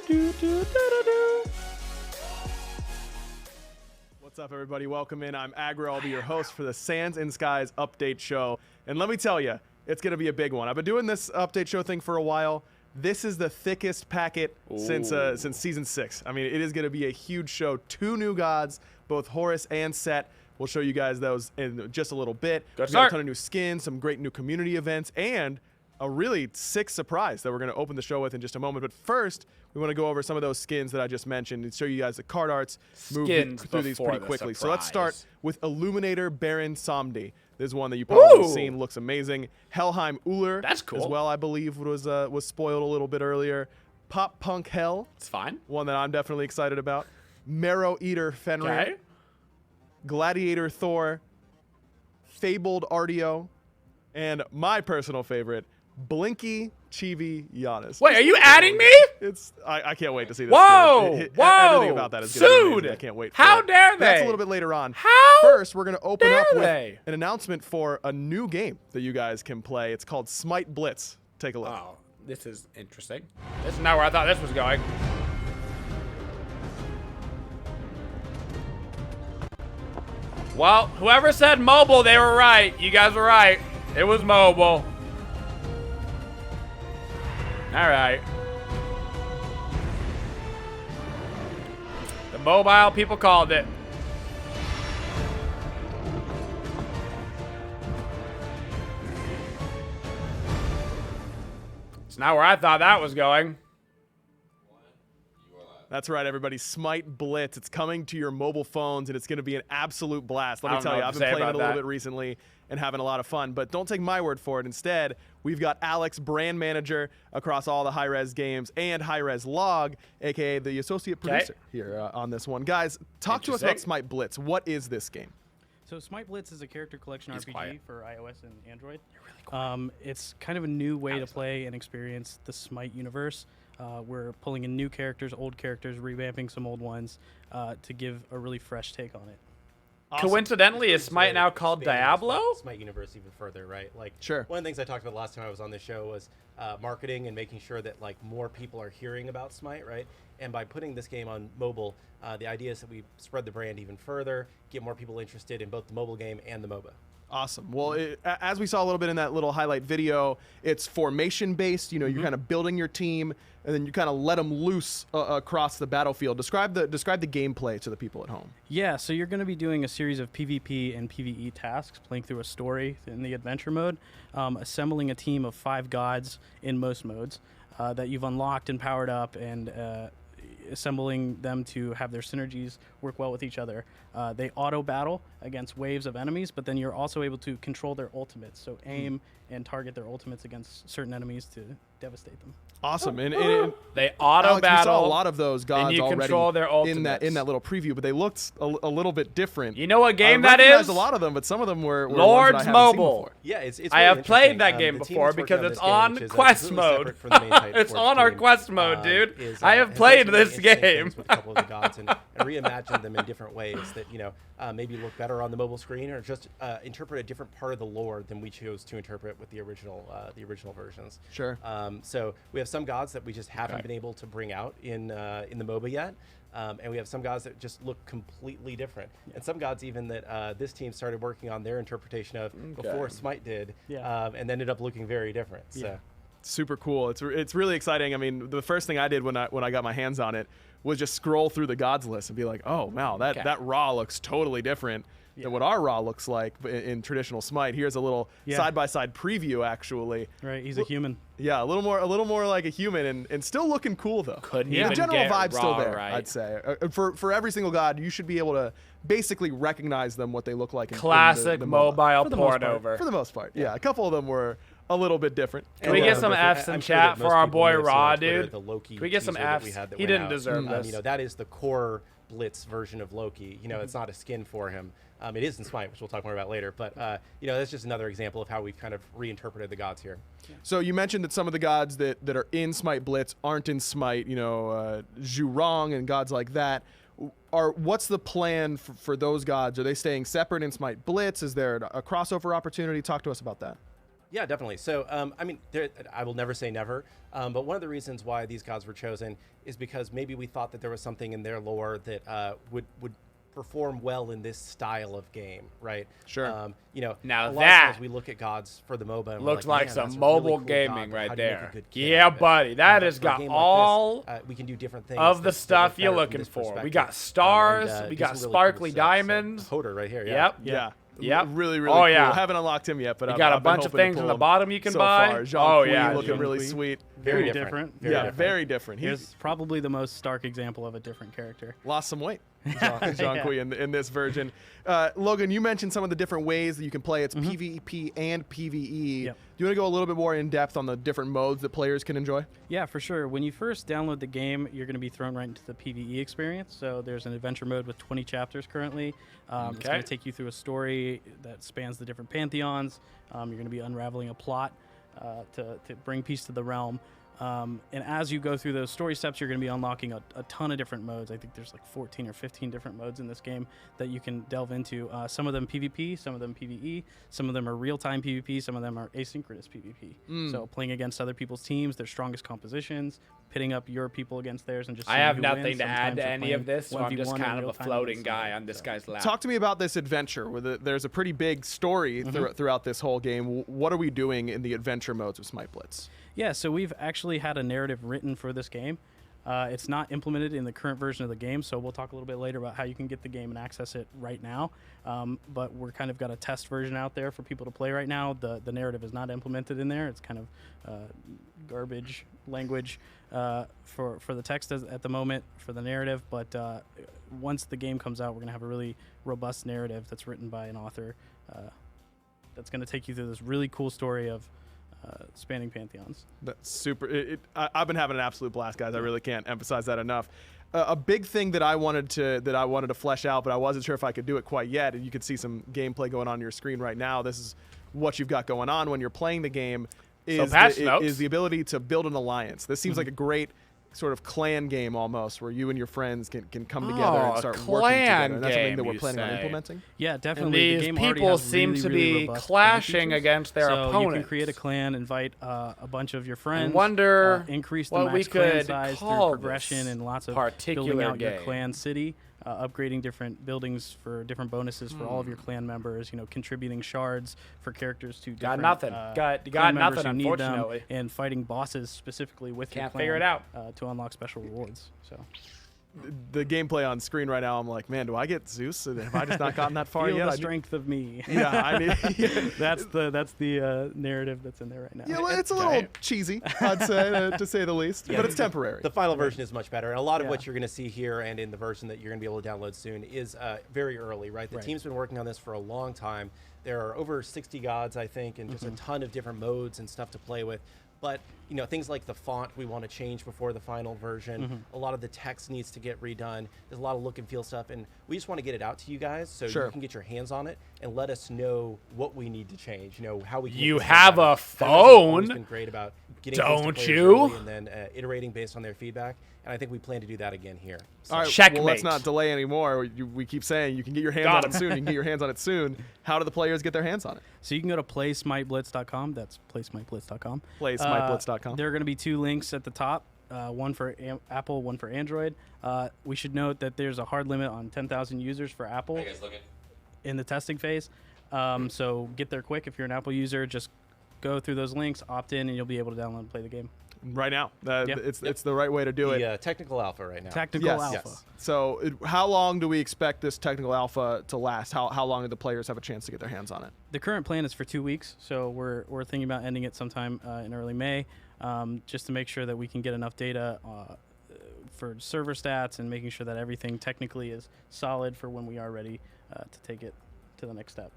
What's up, everybody? Welcome in. I'm Agro. I'll be your host for the Sands and Skies update show. And let me tell you, it's going to be a big one. I've been doing this update show thing for a while. This is the thickest packet since season 6. I mean, it is going to be a huge show. 2 new gods, both Horus and Set. We'll show you guys those in just a little bit. We've got a ton of new skins, some great new community events, and a really sick surprise that we're going to open the show with in just a moment. But first, we want to go over some of those skins that I just mentioned and show you guys the card arts, move through these pretty quickly. So let's start with Illuminator Baron Samdi. This is one that you probably have seen. Looks amazing. Helheim Uller. That's cool. As well, I believe, was spoiled a little bit earlier. Pop Punk Hell. It's fine. One that I'm definitely excited about. Marrow Eater Fenrir. Okay. Gladiator Thor. Fabled Artio. And my personal favorite, Blinky Chibi Giannis. Wait, are you adding me? I can't wait to see this. Whoa! Whoa! Everything about that is going to be amazing. I can't wait. How dare they? That's a little bit later on. How? First, we're going to open up with an announcement for a new game that you guys can play. It's called Smite Blitz. Take a look. Oh, this is interesting. This is not where I thought this was going. Well, whoever said mobile, they were right. You guys were right. It was mobile. All right. The mobile people called it. It's not where I thought that was going. That's right, everybody. Smite Blitz. It's coming to your mobile phones, and it's going to be an absolute blast. Let me tell you, I've been playing it a little bit recently and having a lot of fun. But don't take my word for it. Instead, we've got Alex, brand manager across all the hi-rez games, and hi-rez log, a.k.a. the associate producer here on this one. Guys, talk to us about Smite Blitz. What is this game? So Smite Blitz is a character collection RPG for iOS and Android. You're really quiet. It's kind of a new way to play and experience the Smite universe. We're pulling in new characters, old characters, revamping some old ones to give a really fresh take on it. Awesome. Coincidentally, is Smite now called Diablo? Smite universe even further, right? Like, sure. One of the things I talked about last time I was on this show was marketing and making sure that like more people are hearing about Smite, right? And by putting this game on mobile, the idea is that we spread the brand even further, get more people interested in both the mobile game and the MOBA. Awesome. Well, as we saw a little bit in that little highlight video, it's formation-based. You know, you're kind of building your team, and then you kind of let them loose across the battlefield. Describe the gameplay to the people at home. Yeah, so you're going to be doing a series of PvP and PvE tasks, playing through a story in the adventure mode, assembling a team of 5 gods in most modes that you've unlocked and powered up, and assembling them to have their synergies work well with each other. They auto battle against waves of enemies, but then you're also able to control their ultimates, so aim and target their ultimates against certain enemies to devastate them. Awesome. And they auto battle. We saw a lot of those gods and you already control their ultimates. in that little preview, but they looked a little bit different. You know what game that is? A lot of them, but some of them were Lord's ones that I Mobile. Yeah, it's really I have played that game before because it's on QuestMode. It's on our QuestMode, dude. I have played this game. With a couple of the gods and reimagine them in different ways that maybe look better on the mobile screen, or just interpret a different part of the lore than we chose to interpret with the original versions. Sure. So we have some gods that we just haven't been able to bring out in the MOBA yet. And we have some gods that just look completely different. And some gods even that this team started working on their interpretation of before Smite did, and ended up looking very different. So. Super cool. It's really exciting. I mean, the first thing I did when I got my hands on it was just scroll through the gods list and be like, oh, wow, that Raw looks totally different than what our Raw looks like in traditional Smite. Here's a little side-by-side preview, actually. Right, he's a human. Yeah, a little more like a human, and still looking cool though. Couldn't the even general get vibe's still Raw there, right. I'd say. For every single god, you should be able to basically recognize them, what they look like. Classic the mobile port over. For the most part, yeah. A couple of them were a little bit different. Can we get some F's in chat for our boy Raw, dude? Can we get some F's? He didn't deserve this. That is the core Blitz version of Loki. It's not a skin for him. It is in Smite, which we'll talk more about later. But that's just another example of how we've kind of reinterpreted the gods here. So you mentioned that some of the gods that are in Smite Blitz aren't in Smite. Zhurong and gods like that. What's the plan for those gods? Are they staying separate in Smite Blitz? Is there a crossover opportunity? Talk to us about that. Yeah, definitely. So, I mean, I will never say never, but one of the reasons why these gods were chosen is because maybe we thought that there was something in their lore that would perform well in this style of game, right? Sure. You know, now a lot that of times we look at gods for the MOBA and looks we're like like some that's a mobile really cool gaming god, right how do you make a there. good kid Yeah, out of it? buddy, that has For a got game like all this, we can do different things of the that stuff work you're better from looking this for. We perspective. got stars, And, we do got some really sparkly cool stuff. diamonds. So, Hoder right here. Yep. Really, really Oh, cool. yeah. Haven't unlocked him yet, but You I've got a been bunch of hoping to things pull on the him bottom you can so buy. far. Jean Oh, Kui yeah, looking Jean really Kui. sweet. Very different. Very Yeah, different. very different. He's probably the most stark example of a different character. Lost some weight, Jean Kui in this version. Logan, you mentioned some of the different ways that you can play. It's PvP and PvE. Yep. Do you want to go a little bit more in depth on the different modes that players can enjoy? Yeah, for sure. When you first download the game, you're going to be thrown right into the PvE experience. So there's an adventure mode with 20 chapters currently. It's going to take you through a story that spans the different pantheons. You're going to be unraveling a plot to bring peace to the realm. And as you go through those story steps, you're going to be unlocking a ton of different modes. I think there's like 14 or 15 different modes in this game that you can delve into. Some of them PvP, some of them PvE, some of them are real-time PvP, some of them are asynchronous PvP. So playing against other people's teams, their strongest compositions, pitting up your people against theirs, and just I seeing have who nothing wins. to add Sometimes to you're any of playing this, so I'm just 1v1 in kind of a real-time floating against guy somebody. on this guy's lap. Talk to me about this adventure. There's a pretty big story throughout this whole game. What are we doing in the adventure modes of Smite Blitz? Yeah, so we've actually had a narrative written for this game. It's not implemented in the current version of the game, so we'll talk a little bit later about how you can get the game and access it right now. But we're kind of got a test version out there for people to play right now. The narrative is not implemented in there. It's kind of garbage language for the text at the moment for the narrative. But once the game comes out, we're going to have a really robust narrative that's written by an author that's going to take you through this really cool story of spanning pantheons. That's super. I've been having an absolute blast, guys. I really can't emphasize that enough. A big thing that I wanted to flesh out, but I wasn't sure if I could do it quite yet. And you can see some gameplay going on your screen right now. This is what you've got going on when you're playing the game. Is the ability to build an alliance. This seems like a great sort of clan game almost, where you and your friends can come together and start working together. And that's something that we're planning on implementing. Yeah, definitely. And these the game already people has seem really, to really be robust clashing features. against their so opponents. You can create a clan, invite a bunch of your friends. I wonder increase the what we max clan could size through call progression this and lots of particular building out game. your clan city. Upgrading different buildings for different bonuses for all of your clan members, contributing shards for characters to different nothing. Got clan members nothing, who need them, unfortunately. and fighting bosses specifically with your Can't clan figure it out. To unlock special rewards. So The gameplay on screen right now, I'm like, man, do I get Zeus? Have I just not gotten that far feel yet? the strength of me. Yeah, I need. That's the narrative that's in there right now. Yeah, well, it's a little cheesy, I'd say, to say the least, but it's temporary. The final version is much better. And a lot of what you're going to see here and in the version that you're going to be able to download soon is very early, right? The team's been working on this for a long time. There are over 60 gods, I think, and just a ton of different modes and stuff to play with. But, things like the font we want to change before the final version. A lot of the text needs to get redone. There's a lot of look and feel stuff. And we just want to get it out to you guys so you can get your hands on it and let us know what we need to change, how we can You make this have better. a phone? It's been great about getting Don't things to players you? early and then iterating based on their feedback. And I think we plan to do that again here. So. All right, Checkmate. well, let's not delay anymore. We keep saying you can get your hands on it soon. You can get your hands on it soon. How do the players get their hands on it? So you can go to playsmiteblitz.com. That's playsmiteblitz.com. Playsmiteblitz.com. There are going to be two links at the top, one for Apple, one for Android. We should note that there's a hard limit on 10,000 users for Apple in the testing phase. So get there quick. If you're an Apple user, just go through those links, opt in, and you'll be able to download and play the game. Right now. It's the right way to do it. The technical alpha right now. Technical alpha. Yes. So how long do we expect this technical alpha to last? How long do the players have a chance to get their hands on it? The current plan is for 2 weeks, so we're thinking about ending it sometime in early May, just to make sure that we can get enough data for server stats and making sure that everything technically is solid for when we are ready to take it to the next step.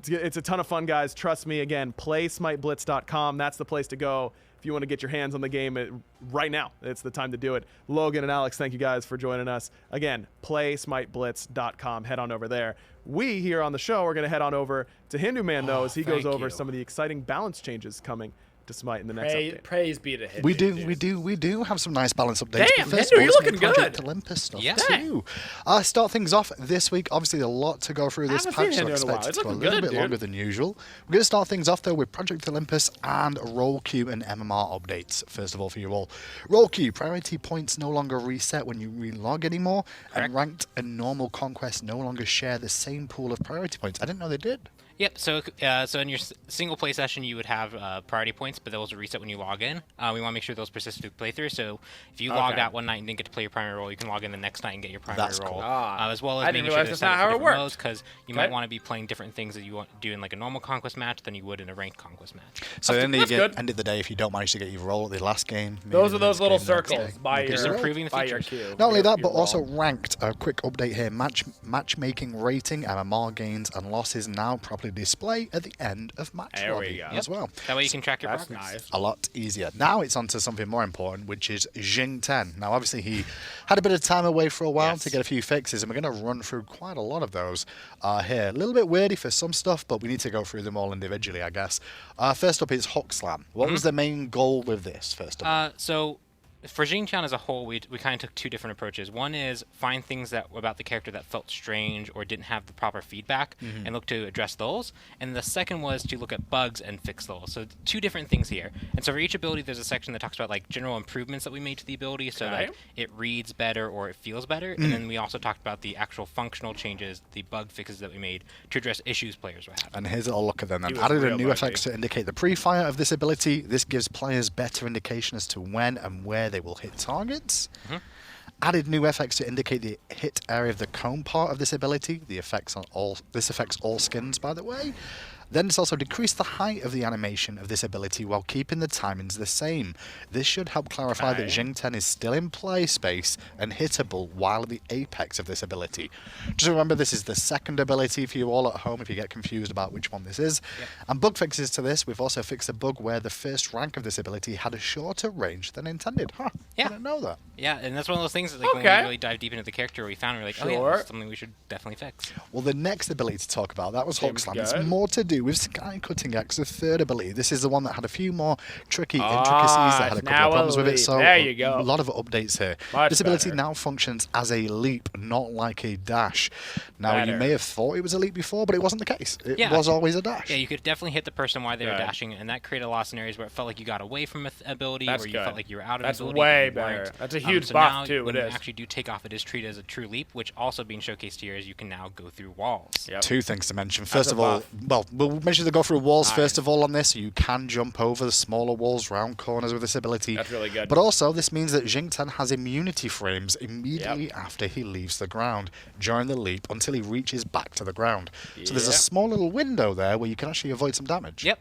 It's a ton of fun, guys. Trust me. Again, playsmiteblitz.com. That's the place to go if you want to get your hands on the game right now. It's the time to do it. Logan and Alex, thank you guys for joining us. Again, playsmiteblitz.com. Head on over there. We here on the show are going to head on over to Hindu Man, though, as he goes over some of the exciting balance changes coming to to Smite in the next update. Praise be to him. We do have some nice balance updates. Damn, but first Hindu, you're of all, looking Project good. Olympus stuff Yeah. too. Start things off this week. Obviously, a lot to go through this haven't patch, seen so I Hindu in a while. expect it It's to go a looking little good, bit dude. longer than usual. We're going to start things off though with Project Olympus and Roll Queue and MMR updates. First of all, for you all, Roll Queue priority points no longer reset when you relog anymore, and ranked and normal conquest no longer share the same pool of priority points. I didn't know they did. Yep. So in your single play session, you would have priority points, but those will reset when you log in. We want to make sure those persist through playthrough. So if you logged out one night and didn't get to play your primary role, you can log in the next night and get your primary role. Cool. As well as I didn't making sure realize to that's set not up how for it different works. modes, because you might want to be playing different things that you want to do in like a normal conquest match than you would in a ranked conquest match. So That's end good. of the day, if you don't manage to get your role at the last game, maybe Those the are those next little game, the next circles day, by you get Just your, a role. improving the by your features. queue. Not only that, but Your also role. ranked. A quick update here. Matchmaking rating, MMR gains and losses now properly display at the end of match There we lobby go. as well. That way you can track your That's progress. nice. A lot easier. Now it's on to something more important, which is Jing 10. Now, obviously, he had a bit of time away for a while to get a few fixes, and we're going to run through quite a lot of those here. A little bit weirdy for some stuff, but we need to go through them all individually, I guess. First up is Hook Slam. What was the main goal with this, first of all? So for Xingqian as a whole, we kind of took two different approaches. One is find things about the character that felt strange or didn't have the proper feedback and look to address those. And the second was to look at bugs and fix those. So two different things here. And so for each ability, there's a section that talks about like general improvements that we made to the ability so that it reads better or it feels better. And then we also talked about the actual functional changes, the bug fixes that we made to address issues players were having. And here's a look at them. He Then was added a real new buggy. effects to indicate the pre-fire of this ability. This gives players better indication as to when and where they will hit targets. Added new effects to indicate the hit area of the cone part of this ability. This affects all skins, by the way. Then it's also decreased the height of the animation of this ability while keeping the timings the same. This should help clarify that Jing 10 is still in play space and hittable while at the apex of this ability. Just remember, this is the second ability for you all at home if you get confused about which one this is. And bug fixes to this, we've also fixed a bug where the first rank of this ability had a shorter range than intended. I didn't know that. Yeah, and that's one of those things that, like, when we really dive deep into the character, we found we're like, oh yeah, that's something we should definitely fix. Well, the next ability to talk about, that was Hook Slam. It's more to do with Sky Cutting Axe, the third ability. This is the one that had a few more tricky intricacies, that had a couple of problems with it, so there you go. a lot of updates here. This ability now functions as a leap, not like a dash. Now, you may have thought it was a leap before, but it wasn't the case. It was always a dash. Yeah, you could definitely hit the person while they were dashing, and that created a lot of scenarios where it felt like you got away from an ability, or you felt like you were out of an ability. That's way better. That's a huge so buff, now, too. When It you is. actually do take off, it is treated as a true leap, which also being showcased here is you can now go through walls. Two things to mention. First of all, well, we'll mention the go through walls first of all on this, so you can jump over the smaller walls, round corners with this ability. That's really good. But also, this means that Jing 10 has immunity frames immediately after he leaves the ground during the leap until he reaches back to the ground. So there's a small little window there where you can actually avoid some damage. Yep.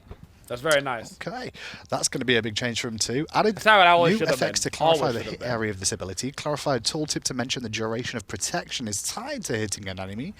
That's very nice. Okay, that's going to be a big change for him too. Added That's how it always new should have effects been. to clarify Always the should have hit been. area of this ability. Clarified tooltip to mention the duration of protection is tied to hitting an enemy.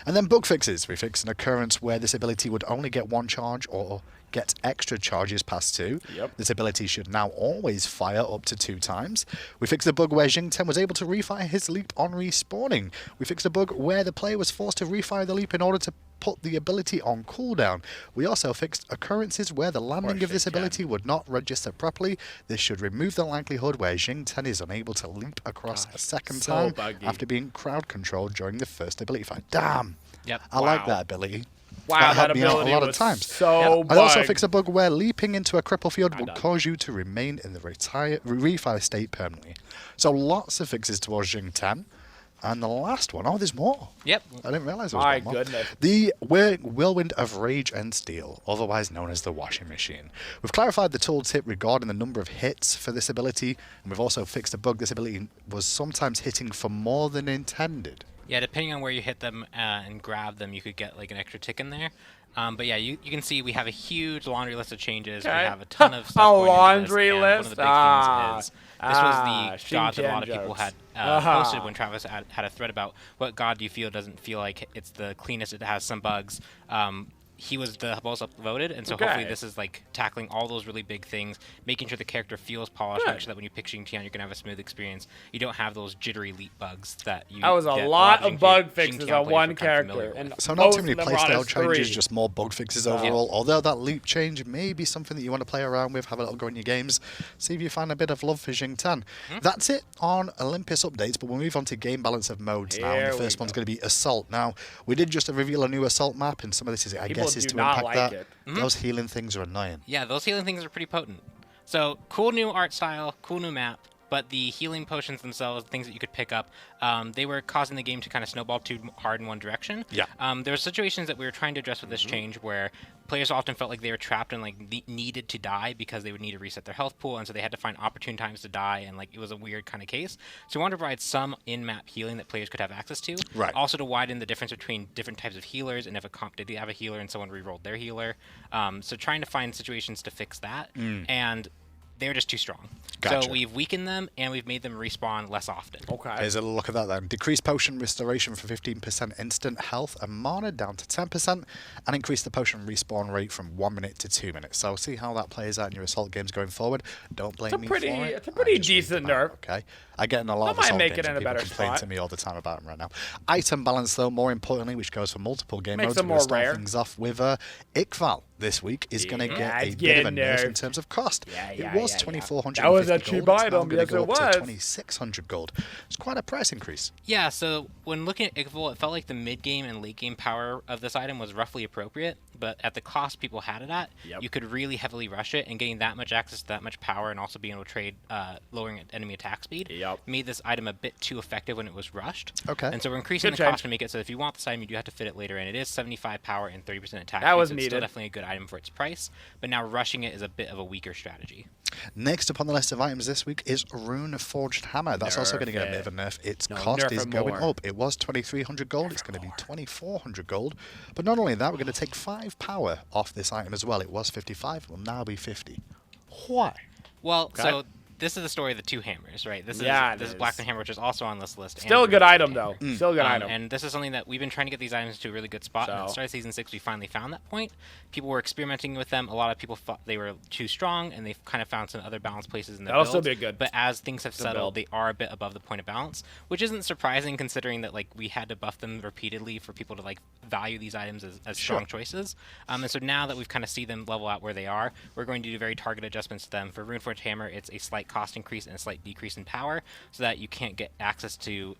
And then bug fixes. We fixed an occurrence where this ability would only get one charge or get extra charges past two. This ability should now always fire up to 2 times. We fixed a bug where Jing 10 was able to refire his leap on respawning. We fixed a bug where the player was forced to refire the leap in order to put the ability on cooldown. We also fixed occurrences where the landing of this ability would not register properly. This should remove the likelihood where Jing 10 is unable to leap across a second time after being crowd controlled during the first ability fight. Damn! Yep. I like that ability. Wow, that that helped me out ability a lot of was times. so I also bugged. fixed a bug where leaping into a cripple field would cause you to remain in the refire state permanently. So lots of fixes towards Jing 10. And the last one, there's more. Yep. I didn't realize there was My one more. goodness. The Whirlwind of Rage and Steel, otherwise known as the washing machine. We've clarified the tooltip regarding the number of hits for this ability, and we've also fixed a bug. This ability was sometimes hitting for more than intended. Yeah, depending on where you hit them and grab them, you could get like an extra tick in there. But yeah, you can see we have a huge laundry list of changes. We have a ton of stuff going into laundry this, list? and one of the big things is this was the god that a lot of Xingqian people had jokes. posted when Travis had a thread about what god do you feel doesn't feel like it's the cleanest, it has some bugs. he was the most upvoted, and so hopefully this is like tackling all those really big things, making sure the character feels polished, make sure that when you pick Xingqian, you're gonna have a smooth experience. You don't have those jittery leap bugs that you. That was a lot of bug fixes on one character, and so not too many playstyle changes, just more bug fixes overall. Although that leap change may be something that you want to play around with, have a little go in your games, see if you find a bit of love for Xingqian. That's it on Olympus updates, but we'll move on to game balance of modes now. And the first one's going to be Assault. Now, we did just reveal a new Assault map, and some of this is, I guess, is to impact that. Those healing things are annoying. Yeah, those healing things are pretty potent. So, cool new art style, cool new map, but the healing potions themselves, things that you could pick up, they were causing the game to kind of snowball too hard in one direction. Yeah. There were situations that we were trying to address with this change where players often felt like they were trapped and like needed to die because they would need to reset their health pool, and so they had to find opportune times to die, and like it was a weird kind of case. So we wanted to provide some in-map healing that players could have access to. Right. Also to widen the difference between different types of healers, and if a comp did have a healer and someone re-rolled their healer. So trying to find situations to fix that, and they're just too strong. Gotcha. So we've weakened them, and we've made them respawn less often. Okay. Here's a look at that then. Decrease potion restoration for 15% instant health and mana down to 10%, and increase the potion respawn rate from 1 minute to 2 minutes. So see how that plays out in your Assault games going forward. Don't blame me for it. It's a pretty decent nerf. Okay. I get in a lot of Assault games, and people complain to me all the time about them right now. Item balance, though, more importantly, which goes for multiple game modes. Makes them more rare. Things off with Iqval this week is going to get a bit of a nerf in terms of cost. It was 2,400. That was a cheap item. Yes, it was. 2,600 gold. It's quite a price increase. Yeah, so when looking at Iqval, it felt like the mid-game and late-game power of this item was roughly appropriate, but at the cost people had it at, you could really heavily rush it, and getting that much access to that much power and also being able to trade lowering enemy attack speed made this item a bit too effective when it was rushed. Okay. And so we're increasing the cost to make it so if you want this item, you do have to fit it later, and it is 75 power and 30% attack. That was so needed. It's still definitely a good item for its price, but now rushing it is a bit of a weaker strategy. Next up on the list of items this week is Rune Forged Hammer. That's also going to get a bit of a nerf. Its cost is going up. It was 2,300 gold. It's going to be 2,400 gold. But not only that, we're going to take 5 power off this item as well. It was 55. It will now be 50. Why? Well, so this is the story of the two hammers, right? This is Blackburn Hammer, which is also on this list. Still a good item, though. Still a good item. And this is something that we've been trying to get these items to a really good spot. And at the start of Season 6, we finally found that point. People were experimenting with them. A lot of people thought they were too strong, and they've kind of found some other balanced places in their build. That'll still be good. But as things have settled, they are a bit above the point of balance, which isn't surprising considering that like we had to buff them repeatedly for people to like value these items as strong choices. And so now that we've kind of seen them level out where they are, we're going to do very targeted adjustments to them. For Runeforged Hammer, it's a slight cost increase and a slight decrease in power, so that you can't get access to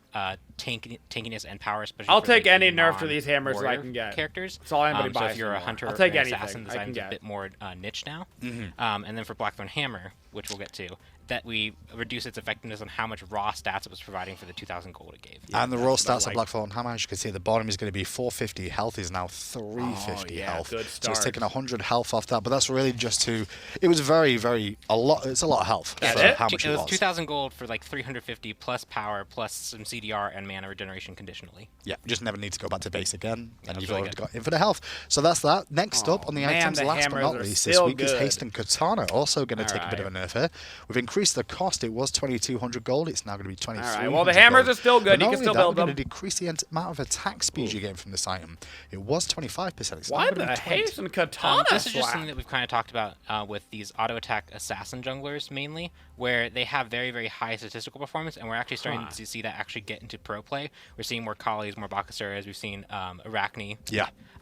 tankiness and power. Especially I'll for, take like, any nerf to these hammers that I can get. Characters. That's all anybody buys. So if you're a hunter, I'll take or an anything assassin, this item's a bit more niche now. And then for Blackburn Hammer, which we'll get to, that we reduce its effectiveness on how much raw stats it was providing for the 2,000 gold it gave. And the raw stats of Blackburn Hammer, as you can see, at the bottom is going to be 450. Health is now 350 health. Good start. So it's taking 100 health off that, but that's really just to... It was a lot. It's a lot of health for how much it was. 2,000 gold for like 350 plus power plus some CDR and mana regeneration conditionally. Yeah, just never need to go back to base again, and you've already got infinite health. So that's that. Next up on the items, last but not least this week, is Haste and Katana, also going to take a bit of a nerf here. We've increased the cost. It was 2,200 gold. It's now going to be 2,300. Well, the hammers are still good. You can still build them. We're going to decrease the amount of attack speed you get from this item. It was 25%. It's Why the Haste and Katana? This is just something that we've kind of talked about with these auto attack assassin junglers mainly, where they have very, very high statistical performance, and we're actually starting to see that actually get into pro play. We're seeing more Kali's, more Bakasuras. We've seen Arachne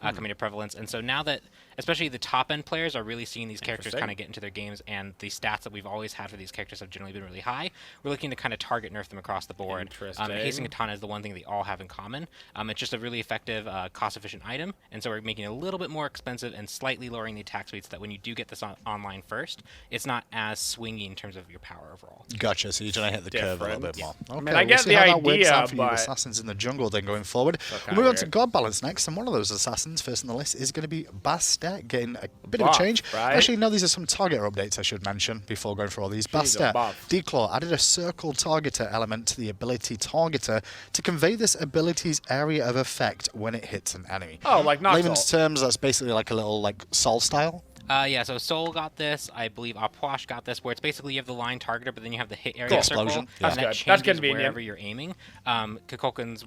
coming to prevalence. And so now that, especially the top-end players are really seeing these characters kind of get into their games, and the stats that we've always had for these characters have generally been really high, we're looking to kind of target nerf them across the board. Haste and Katana is the one thing they all have in common. It's just a really effective, cost-efficient item, and so we're making it a little bit more expensive and slightly lowering the attack speed so that when you do get this online first, it's not as swingy in terms of your power overall. Gotcha, so you're trying to hit the curve a little bit more. Okay, I mean, I get the idea, but... for you assassins in the jungle then going forward. We'll move on to God Balance next, and one of those assassins first on the list is going to be Bastet, getting a bit of a change. Actually, no, these are some targeter updates I should mention before going through all these. Bastet, Declaw added a circle targeter element to the ability targeter to convey this ability's area of effect when it hits an enemy. Oh, like not layman's terms, that's basically like a little like Soul style. Yeah, so Soul got this. I believe Apwash got this, where it's basically you have the line targeter, but then you have the hit area circle. Explosion. And that changes wherever you're aiming. Kukulkan's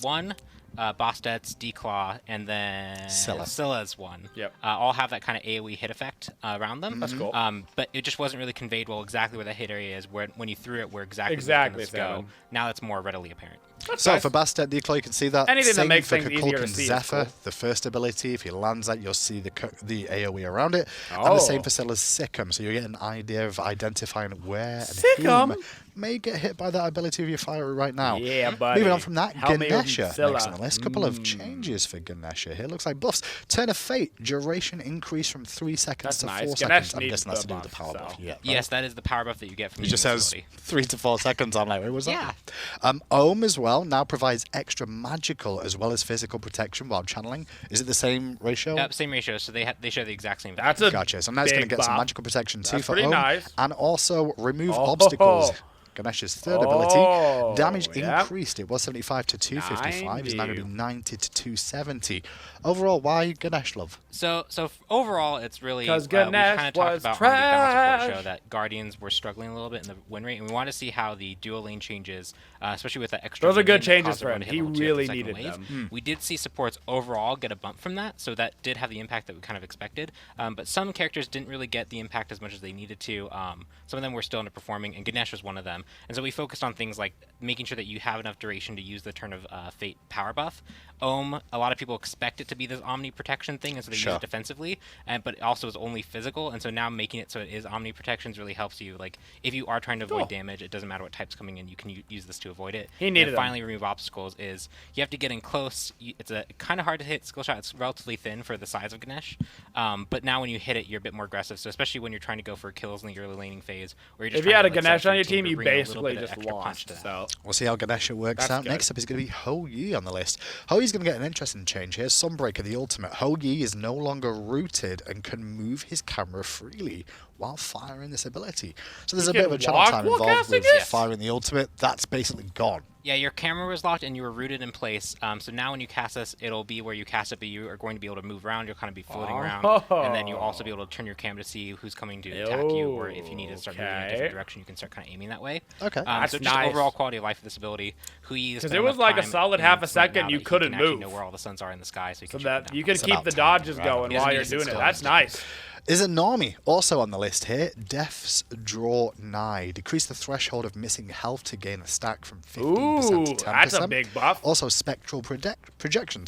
1. Bostet's, Declaw, and then Scylla's one. Yep. All have that kind of AoE hit effect around them. That's cool. But it just wasn't really conveyed well exactly where the hit area is, where when you threw it, where exactly it's going to go. Now that's more readily apparent. So nice. For Bastet Declaw, you can see that. Anything same that makes for things easier to see. Zephyr, cool. the first ability, if he lands that, you'll see the AoE around it. And the same for Scylla's Sikkim, so you get an idea of identifying where and whom may get hit by that ability of your fire right now. Yeah, buddy. Moving on from that, Ganesha next on the list. Couple of changes for Ganesha here. Looks like buffs. Turn of Fate, duration increase from 3 seconds to 4 seconds. I'm guessing that's to do with the power buff. Yeah, right? Yes, that is the power buff that you get from it just says 3 to 4 seconds. I'm like, wait, was that? Yeah. Ohm as well now provides extra magical as well as physical protection while channeling. Is it the same ratio? Same ratio, so they share the exact same value. That's a gotcha. So now it's going to get some magical protection too for Ohm. Nice. And also remove obstacles. Ganesha's third ability, damage increased. It was 75 to 255. It's now going to be 90 to 270. Overall, why Ganesh love? So overall, it's really because Ganesh we kind of talked about trash. on the balance report show that Guardians were struggling a little bit in the win rate, and we want to see how the dual lane changes, especially with that extra. Those are good changes for him. He really needed them. We did see supports overall get a bump from that, so that did have the impact that we kind of expected. But some characters didn't really get the impact as much as they needed to. Some of them were still underperforming, and Ganesh was one of them. And so we focused on things like making sure that you have enough duration to use the Turn of Fate power buff. Ohm, a lot of people expect it to be this Omni protection thing, and so they use it defensively, but it also is only physical, and so now making it so it is Omni protections really helps you. Like, if you are trying to avoid damage, it doesn't matter what type's coming in, you can use this to avoid it. He needed and finally, remove obstacles is you have to get in close. It's a kind of hard to hit skill shot. It's relatively thin for the size of Ganesh, but now when you hit it, you're a bit more aggressive, so especially when you're trying to go for kills in the early laning phase, or you're just if you had a Ganesh on your team, you basically just lost. So we'll see how Ganesha works out. Next up is going to be Ho-Yi on the list. Ho-Yi's going to get an interesting change here. Sunbreaker, the ultimate. Ho-Yi is no longer rooted and can move his camera freely while firing this ability. So there's a bit of a channel time involved with firing the ultimate. That's basically gone. Yeah, your camera was locked and you were rooted in place. So now when you cast this, it'll be where you cast it, but you are going to be able to move around. You'll kind of be floating around. And then you'll also be able to turn your cam to see who's coming to attack you, or if you need to start moving in a different direction, you can start kind of aiming that way. Okay. So just overall quality of life of this ability. Because it was like a solid half a second you couldn't move. Know where all the suns are in the sky, so that you can keep the dodges going while you're doing it. That's nice. Is it Nami also on the list here? Death's Draw Nigh. Decrease the threshold of missing health to gain a stack from 15% to 10%. That's a big buff. Also spectral projection,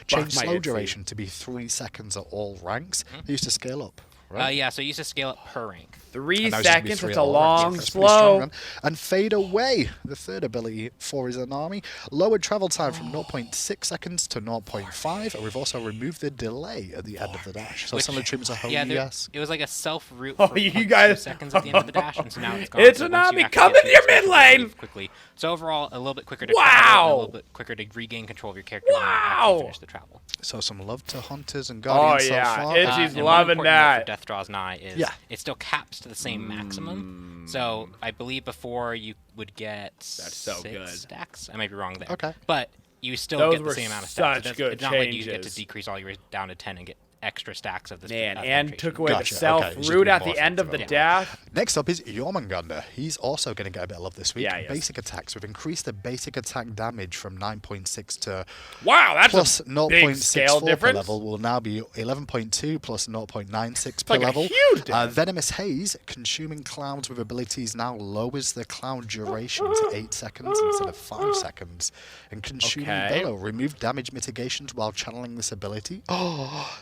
Change slow duration to be 3 seconds at all ranks. They used to scale up. Right? Yeah, so you used to scale up per rank. 3 seconds, it's a long slow. And Fade Away, the third ability for Izanami. Lowered travel time from 0.6 seconds to 0.5, and we've also removed the delay at the end of the dash. So some of the treatments are it was like a self-route for you guys 2 seconds at the end of the dash, and so now it's gone. Izanami, come in your mid lane! Quickly. So overall, a little bit quicker to travel, and a little bit quicker to regain control of your character when you actually finish the travel. So some love to Hunters and Guardians so far. Itchy's loving that. Death Draws Nigh is it still caps to the same maximum. So I believe before you would get 6 stacks. I might be wrong there. Okay. But you still get the same amount of stacks. It's not like you get to decrease all your down to 10 and get extra stacks of this. And took away the self-root at the end of the dash. Next up is Jormungandr. He's also going to get a bit of love this week. Basic attacks. We've increased the basic attack damage from 9.6 to that's plus a big scale difference. Per level will now be 11.2 plus 0.96 per level. Huge Venomous Haze, consuming clouds with abilities, now lowers the cloud duration to 8 seconds instead of 5 seconds. And Consuming Bellow, remove damage mitigations while channeling this ability.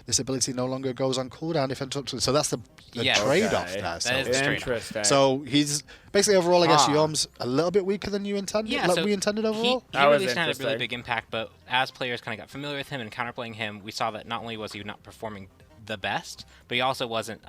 This ability no longer goes on cooldown if interrupted. So that's the trade-off there. That is interesting. So he's basically overall, I guess Yom's a little bit weaker than you intended. Yeah, we intended overall. He really had a really big impact, but as players kind of got familiar with him and counterplaying him, we saw that not only was he not performing the best, but he also wasn't.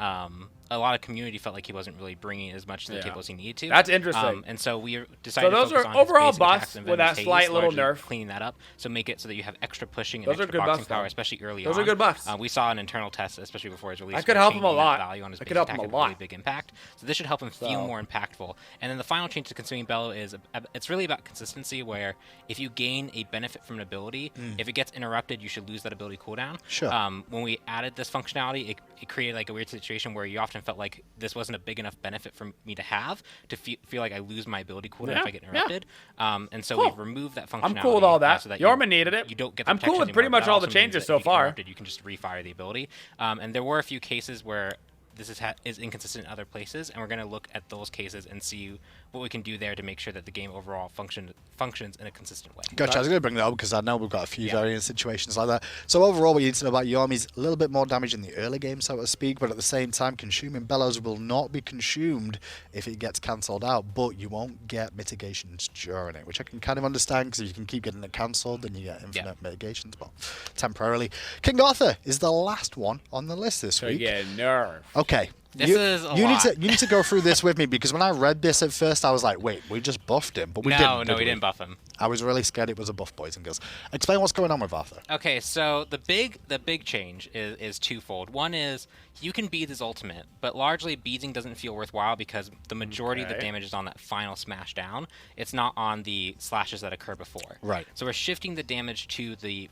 A lot of community felt like he wasn't really bringing as much to the table as he needed to. That's interesting. And so we decided to focus on overall buffs with that slight little nerf, cleaning that up, so make it so that you have extra pushing and those extra boxing power, especially early on. Those are good buffs. We saw an internal test, especially before his release. That could help him a lot. Value on his basic attack had a really big impact. So this should help him feel more impactful. And then the final change to Consuming Bellow is it's really about consistency, where if you gain a benefit from an ability, if it gets interrupted, you should lose that ability cooldown. Sure. When we added this functionality, it created like a weird situation where you often and felt like this wasn't a big enough benefit for me to have to feel like I lose my ability cooldown if I get interrupted. And so we've removed that functionality. I'm cool with all that. So that Yorma needed it. You don't get the I'm cool with pretty much all the changes so far. You can just refire the ability. And there were a few cases where this is inconsistent in other places, and we're going to look at those cases and see what we can do there to make sure that the game overall functions in a consistent way. Gotcha. I was going to bring that up because I know we've got a few variant situations like that. So overall, what you need to know about Yorma is a little bit more damage in the early game, so to speak, but at the same time, Consuming Bellows will not be consumed if it gets cancelled out, but you won't get mitigations during it, which I can kind of understand because if you can keep getting it cancelled, then you get infinite mitigations, but temporarily. King Arthur is the last one on the list this week. Yeah, nerve. Okay. This is a lot. You need to go through this with me because when I read this at first, I was like, "Wait, we just buffed him," but we didn't. No, we didn't buff him. I was really scared it was a buff, boys and girls. Explain what's going on with Arthur. Okay, so the big change is twofold. One is you can bead his ultimate, but largely beading doesn't feel worthwhile because the majority of the damage is on that final smash down. It's not on the slashes that occur before. Right. So we're shifting the damage to the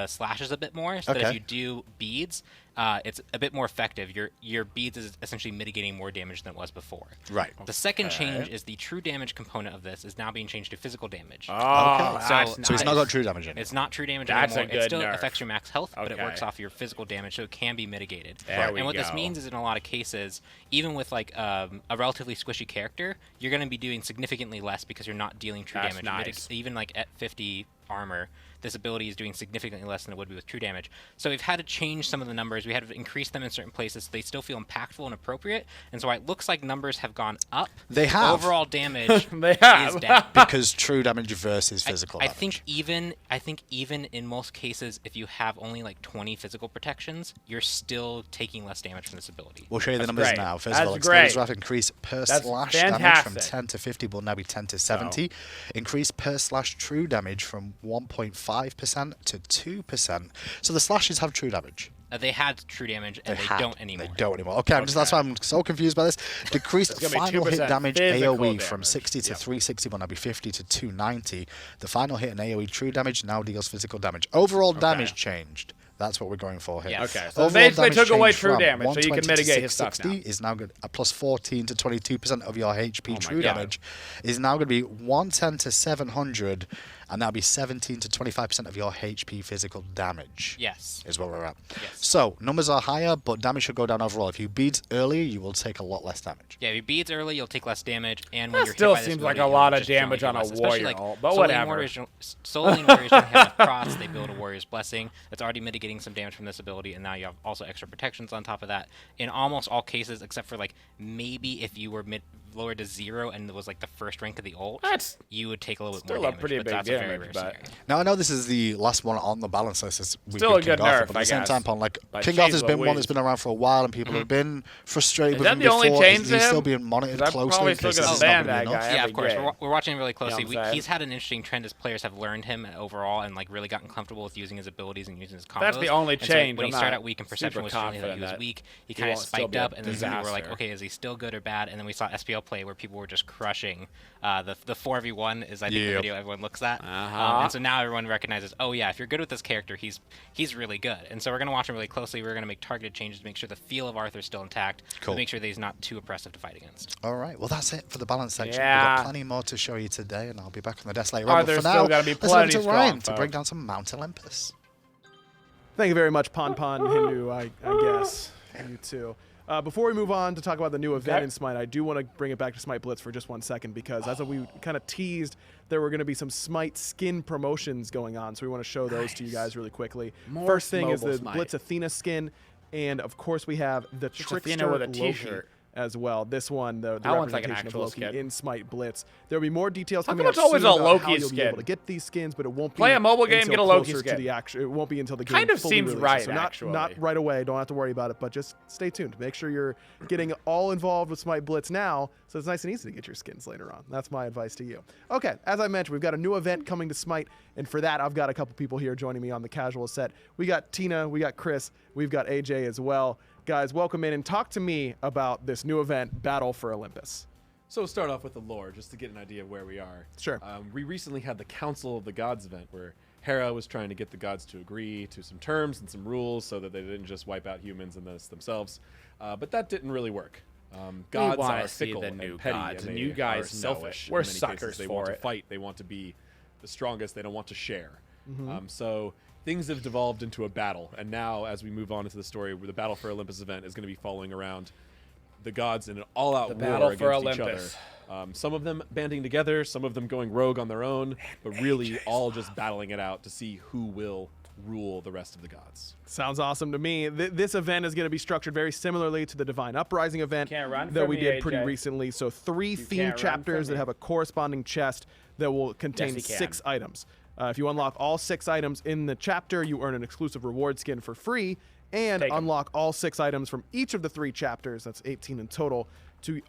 slashes a bit more, so that if you do beads, it's a bit more effective. Your beads is essentially mitigating more damage than it was before. Right. The second change is the true damage component of this is now being changed to physical damage. Oh, so it's not got true damage in it. It's not true damage That's anymore. a good It still nerf. affects your max health, but it works off your physical damage, so it can be mitigated. And what this means is in a lot of cases, even with like a relatively squishy character, you're going to be doing significantly less because you're not dealing true damage. Nice. Even like at 50 armor, this ability is doing significantly less than it would be with true damage. So we've had to change some of the numbers. We had to increase them in certain places so they still feel impactful and appropriate. And so it looks like numbers have gone up. They have. Overall damage They have. is down. Because true damage versus physical I damage. think even in most cases, if you have only like 20 physical protections, you're still taking less damage from this ability. We'll show you the numbers great. now. First of all, That's Exploders great. Wrath increase per That's slash damage from fantastic. 10 to 50 will now be 10 to 70. Increase per slash true damage from 1.5% to 2%. So the slashes have true damage. They had true damage, and they don't anymore. They don't anymore. Okay, that's why I'm so confused by this. Decreased gonna be final hit 2% damage physical AoE from damage. 60 to 360 will now be 50 to 290. The final hit and AoE true damage now deals physical damage. Overall damage changed. That's what we're going for here. Yes. Okay, so Overall basically damage took away changed true from damage, so you 120 can mitigate to his stuff 660 is now good. A plus 14 to 22% of your HP true God. damage is now going to be 110 to 700, and that'll be 17 to 25% of your HP physical damage. Yes. Is where we're at. Yes. So numbers are higher, but damage should go down overall. If you bead early, you will take a lot less damage. Yeah, if you beads early, you'll take less damage, and when That you're still hit by this seems like ability, a you'll lot of just generally damage do on a less, especially, warrior like, ult, but Soul whatever. Warriors don't have a cross, they build a Warrior's Blessing. That's already mitigating some damage from this ability, and now you have also extra protections on top of that. In almost all cases, except for like maybe if you were lowered to 0 and it was like the first rank of the ult, you would take a little bit more still a damage. pretty but big that's a very damage, rare but- scenario. Now I know this is the last one on the balance list. This week Still with a good King Arthur, nerf, but I at the same guess. time, like But King jeez Arthur's been one Louise. that's been around for a while, and people have been frustrated Is with that him the only before. change Is to he still him? being monitored 'Cause I'm closely? probably still 'Cause gonna this is not ban gonna be that enough. guy. Yeah, every of course. game. We're watching it really closely. You know what I'm He's had an interesting trend as players have learned him overall and like really gotten comfortable with using his abilities and using his combos. That's the only And so change. when he I'm started not out weak in perception, super was feeling that he confident was that weak. He he kind of won't still spiked be a up, and then we were like, disaster. okay, is he still good or bad? And then we saw SPL play where people were just crushing. The 4v1 is I think the video everyone looks at. And so now everyone recognizes, oh yeah, if you're good with this character, he's really good. And so we're gonna watch him really closely. We're gonna make targeted changes to make sure the feel of Arthur's still intact. Cool. To make sure that he's not too oppressive to fight against. All right, well that's it for the balance section. We've Yeah. got plenty more to show you today, and I'll be back on the desk later on. But Arthur's for still now, gotta be let's over plenty to strong, Ryan to break folks. down some Mount Olympus. Thank you very much, Pon Hindu, I guess. You too. Before we move on to talk about the new event in Smite, I do want to bring it back to Smite Blitz for just 1 second because as we kind of teased, there were going to be some Smite skin promotions going on, so we want to show those to you guys really quickly. More First thing is mobile the Smite. Blitz Athena skin, and of course we have the Athena Trickster with a Loki t-shirt. as well. This one, the That one's like an representation of actual Loki skin. in Smite Blitz. There'll be more details How coming come up it's always soon a about Loki how you'll be able skin? to get these skins, but it won't Play be a mobile game, until get a Loki closer to skin. the actual. It won't be until the game Kind of fully seems releases. right, So actually. not right away. Don't have to worry about it, but just stay tuned. Make sure you're getting all involved with Smite Blitz now, so it's nice and easy to get your skins later on. That's my advice to you. Okay, as I mentioned, we've got a new event coming to Smite, and for that, I've got a couple people here joining me on the casual set. We got Tina, we got Chris, we've got AJ as well. Guys, welcome in and talk to me about this new event, Battle for Olympus. So we'll start off with the lore, just to get an idea of where we are. Sure. We recently had the Council of the Gods event, where Hera was trying to get the gods to agree to some terms and some rules so that they didn't just wipe out humans and themselves. But that didn't really work. Gods are fickle and petty, gods. and You guys are selfish. We're in many suckers cases. They for want it. to fight. They want to be the strongest. They don't want to share. So things have devolved into a battle, and now as we move on into the story, the Battle for Olympus event is going to be following around the gods in an all-out war against each other. Some of them banding together, some of them going rogue on their own, but really all just battling it out to see who will rule the rest of the gods. Sounds awesome to me. This event is going to be structured very similarly to the Divine Uprising event that we did pretty recently. So 3 themed chapters that have a corresponding chest that will contain 6 items. If you unlock all 6 items in the chapter, you earn an exclusive reward skin for free, and unlock all 6 items from each of the 3 chapters, that's 18 in total, to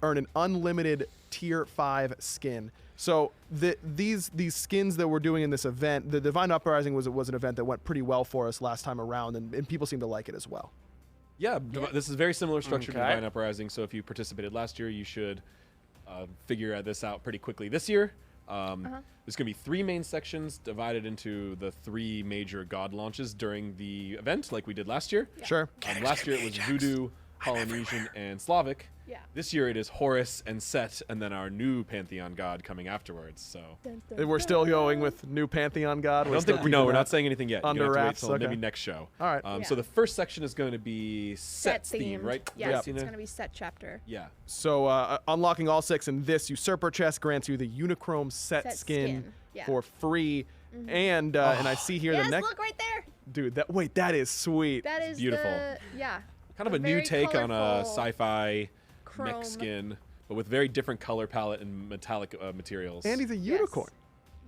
earn an unlimited tier 5 skin. So these skins that we're doing in this event, the Divine Uprising was an event that went pretty well for us last time around, and people seem to like it as well. Yeah, this is very similar structure to Divine Uprising, so if you participated last year, you should figure this out pretty quickly this year. There's going to be 3 main sections divided into the 3 major god launches during the event, like we did last year. Sure. Last year it was Voodoo, Polynesian, and Slavic. Yeah. This year it is Horus and Set, and then our new Pantheon god coming afterwards. So We're still going with new Pantheon god. We're not saying anything yet. Under You're gonna have wraps. to wait till maybe next show. All right. So the first section is going to be Set's theme, themed. right? Yes, it's going to be Set chapter. Yeah. So unlocking all 6 in this Usurper chest grants you the Unichrome Set skin for free. And I see here the next. Look right there. Dude, that is sweet. That is beautiful. Kind of a new take on a sci-fi mech skin, but with very different color palette and metallic materials. And he's a unicorn.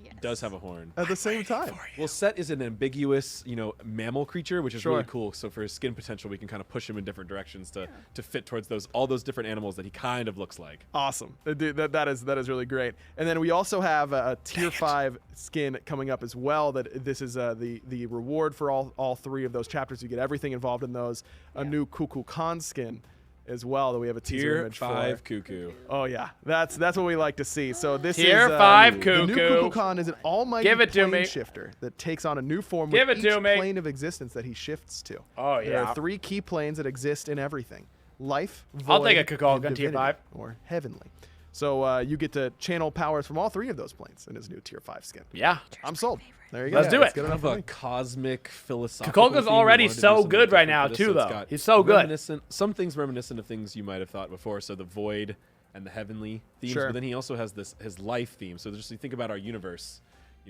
Yes. Does have a horn. At the same time. Well, Set is an ambiguous, mammal creature, which is really cool. So for his skin potential, we can kind of push him in different directions to fit towards all those different animals that he kind of looks like. Awesome. Dude, that is really great. And then we also have a tier 5 skin coming up as well. That this is the reward for all 3 of those chapters. You get everything involved in those. A new Cuckoo Khan skin as well that we have a teaser image for. Tier 5 Cuckoo. Oh yeah, that's what we like to see. So this Tier is 5 the new Cuckoo. Cuckoo Khan is an almighty plane shifter that takes on a new form with each plane of existence that he shifts to. Oh yeah. There are 3 key planes that exist in everything: life, void, I'll take a Cuckoo and Khan tier divinity, 5. or heavenly. So you get to channel powers from all 3 of those planes in his new tier 5 skin. Yeah. I'm sold. There you go. Let's do it. Good enough Kind of for a me. cosmic philosophical Kukulka's theme. already We wanted to do so something good right different now for this, too, so it's though. got He's so good. Some things reminiscent of things you might have thought before. So the void and the heavenly themes, Sure. but then he also has his life theme. So just you think about our universe.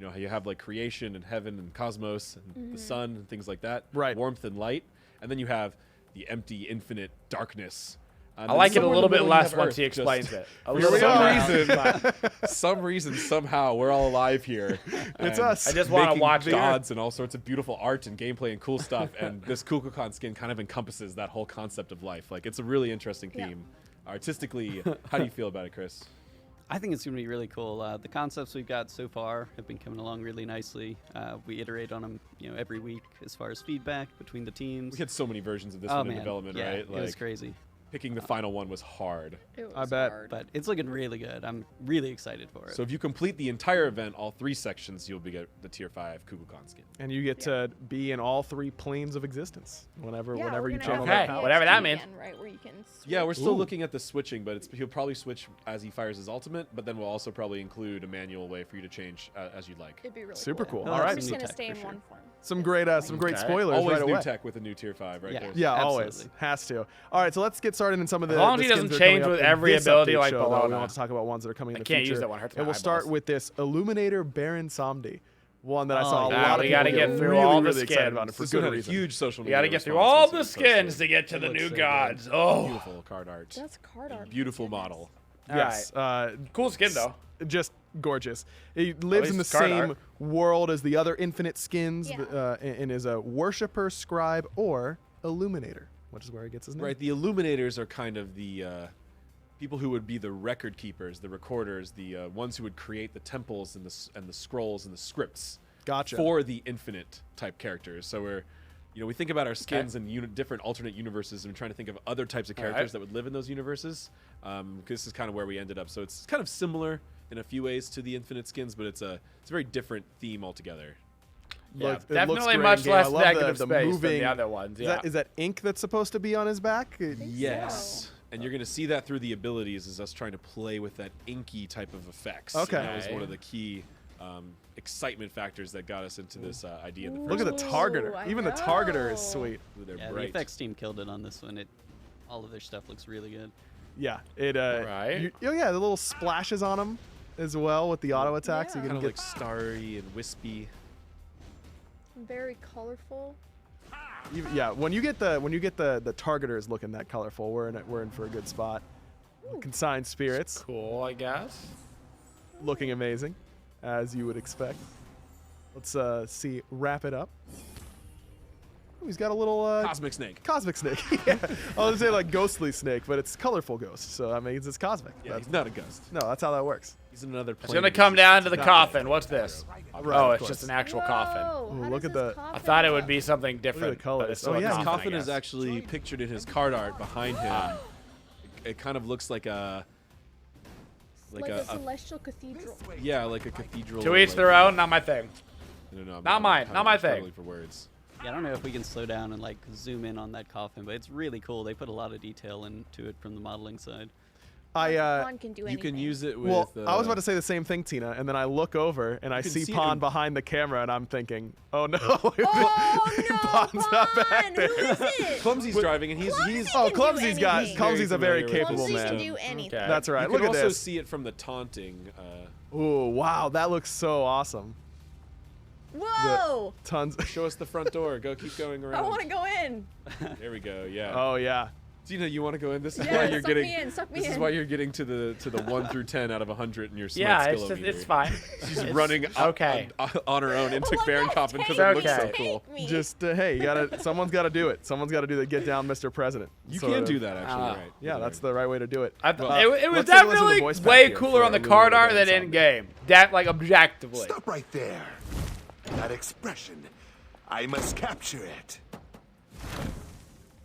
How you have like creation and heaven and cosmos and the sun and things like that. Right. Warmth and light, and then you have the empty, infinite darkness. I like it a little bit less once he Just- explains it. For some reason, somehow, we're all alive here. It's and us. I just want to making watch gods and all sorts of beautiful art and gameplay and cool stuff. And this Cuckoo Khan skin kind of encompasses that whole concept of life. Like, it's a really interesting theme. Artistically, how do you feel about it, Chris? I think it's going to be really cool. The concepts we've got so far have been coming along really nicely. We iterate on them, every week as far as feedback between the teams. We had so many versions of this one in development, yeah, right? It was crazy. Picking the final one was hard. It was I bet. hard. But it's looking really good. I'm really excited for it. So if you complete the entire event, all 3 sections, you'll get the tier 5 Cuckoo Khan skin. And you get to be in all 3 planes of existence whenever Yeah, you we're gonna channel have that Okay, power. whatever that means. again, right, where you can Yeah, we're still Ooh. looking at the switching, but he'll probably switch as he fires his ultimate, but then we'll also probably include a manual way for you to change as you'd like. It'd be really Super cool. Oh, All that's right. I'm just new gonna tech stay for in sure. one form. Some great spoilers Always right new away. tech with a new tier 5, right? Yeah. There. Yeah, always Absolutely. has to. All right, so let's get started in some of the. As long as the he skins doesn't that are coming change up with in every this ability update like show, though. below We that. want to talk about ones that are coming in the can't future. use that one, hurts my And we'll start eyeballs. with this Illuminator Baron Samdi, one that I saw a yeah. lot of We people gotta get get through really, all the really excited skins. about it for This good one had a reason. huge social You media gotta get through response all once the it was posted. skins to get to the It new looks so gods. good. Oh, Beautiful card art. That's card art. Beautiful model. Yes, cool skin though. just gorgeous. He lives in the least card same art. world as the other infinite skins, Yeah. and is a worshipper, scribe, or illuminator, which is where he gets his name. Right, the Illuminators are kind of the people who would be the record keepers, the recorders, the ones who would create the temples and the scrolls and the scripts. Gotcha. For the infinite type characters. So we think about our skins and different alternate universes, and we're trying to think of other types of characters that would live in those universes. This is kind of where we ended up. So it's kind of similar in a few ways to the infinite skins, but it's a very different theme altogether. Yeah, looks definitely great much in game. less I love negative the space moving, than the other ones. Yeah. Is that ink that's supposed to be on his back? Yes. And you're going to see that through the abilities is us trying to play with that inky type of effects. Okay. And that was one of the key excitement factors that got us into this idea in the Look first at the place. targeter. Even the targeter is sweet. They're Yeah, bright. the effects team killed it on this one. All of their stuff looks really good. Yeah, it Right. oh yeah, the little splashes on him as well with the auto attacks. Yeah. You Kind can of get like starry and wispy. Very colorful. yeah. When you get the targeters looking that colorful, we're in for a good spot. Consigned spirits Cool, I guess. looking amazing, as you would expect. Let's see. Wrap it up. Ooh, he's got a little Cosmic Snake. cosmic snake. Yeah. I was gonna say like ghostly snake, but it's colorful ghost, so that means it's cosmic. Yeah, he's not a ghost. No, that's how that works. He's in another It's plane. gonna of come down to the existence. coffin. What's this? Right, Oh, of it's course. just an actual coffin. Whoa, Ooh, how look does at this the- I coffin thought it would look? be something different. colors. But it's Oh, still a yeah. His coffin, coffin I is guess. actually pictured in his card art behind him. It kind of looks like a Like a celestial cathedral. yeah, like a cathedral. To each like, their own, not my thing. I don't know, I'm Not mine, having not my struggling thing. For words. Yeah, I don't know if we can slow down and like zoom in on that coffin, but it's really cool. They put a lot of detail into it from the modeling side. Pawn can do You anything. can use it with. Well, I was about to say the same thing, Tina, and then I look over and I can see see it Pawn in- behind the camera, and I'm thinking, oh no, Oh no, Pawn's not back there. Who is it? Clumsy's driving, and he's. Oh, can do Clumsy's got anything. Clumsy's a very Very capable Clumsy can man. do anything. Okay. That's right. You Look can at also this. see it from the taunting. Ooh, wow, that looks so awesome. Whoa! Tons. Show us the front door. Go, keep going around. I want to go in. There we go. Yeah. Oh yeah. Tina, you want to go in? This is Yeah, why you're suck getting. me in, suck me this is in. why you're getting to the 1 through 10 out of 100 in your Smite Yeah, skill it's just, meter. it's fine. She's It's running okay. on her own into Oh, Baron no, Coffin because take it me, looks so take cool. me. Just hey, you gotta. Someone's got to do it. Someone's got to do the get down, Mr. President. You sort can of. do that actually, Ah. right? Yeah, You're that's right. the right way to do it. It was let's take a listen to the definitely voice back way here cooler for on the Illuminator card art Baron than in Zombie. game. That like objectively. Stop right there. That expression. I must capture it.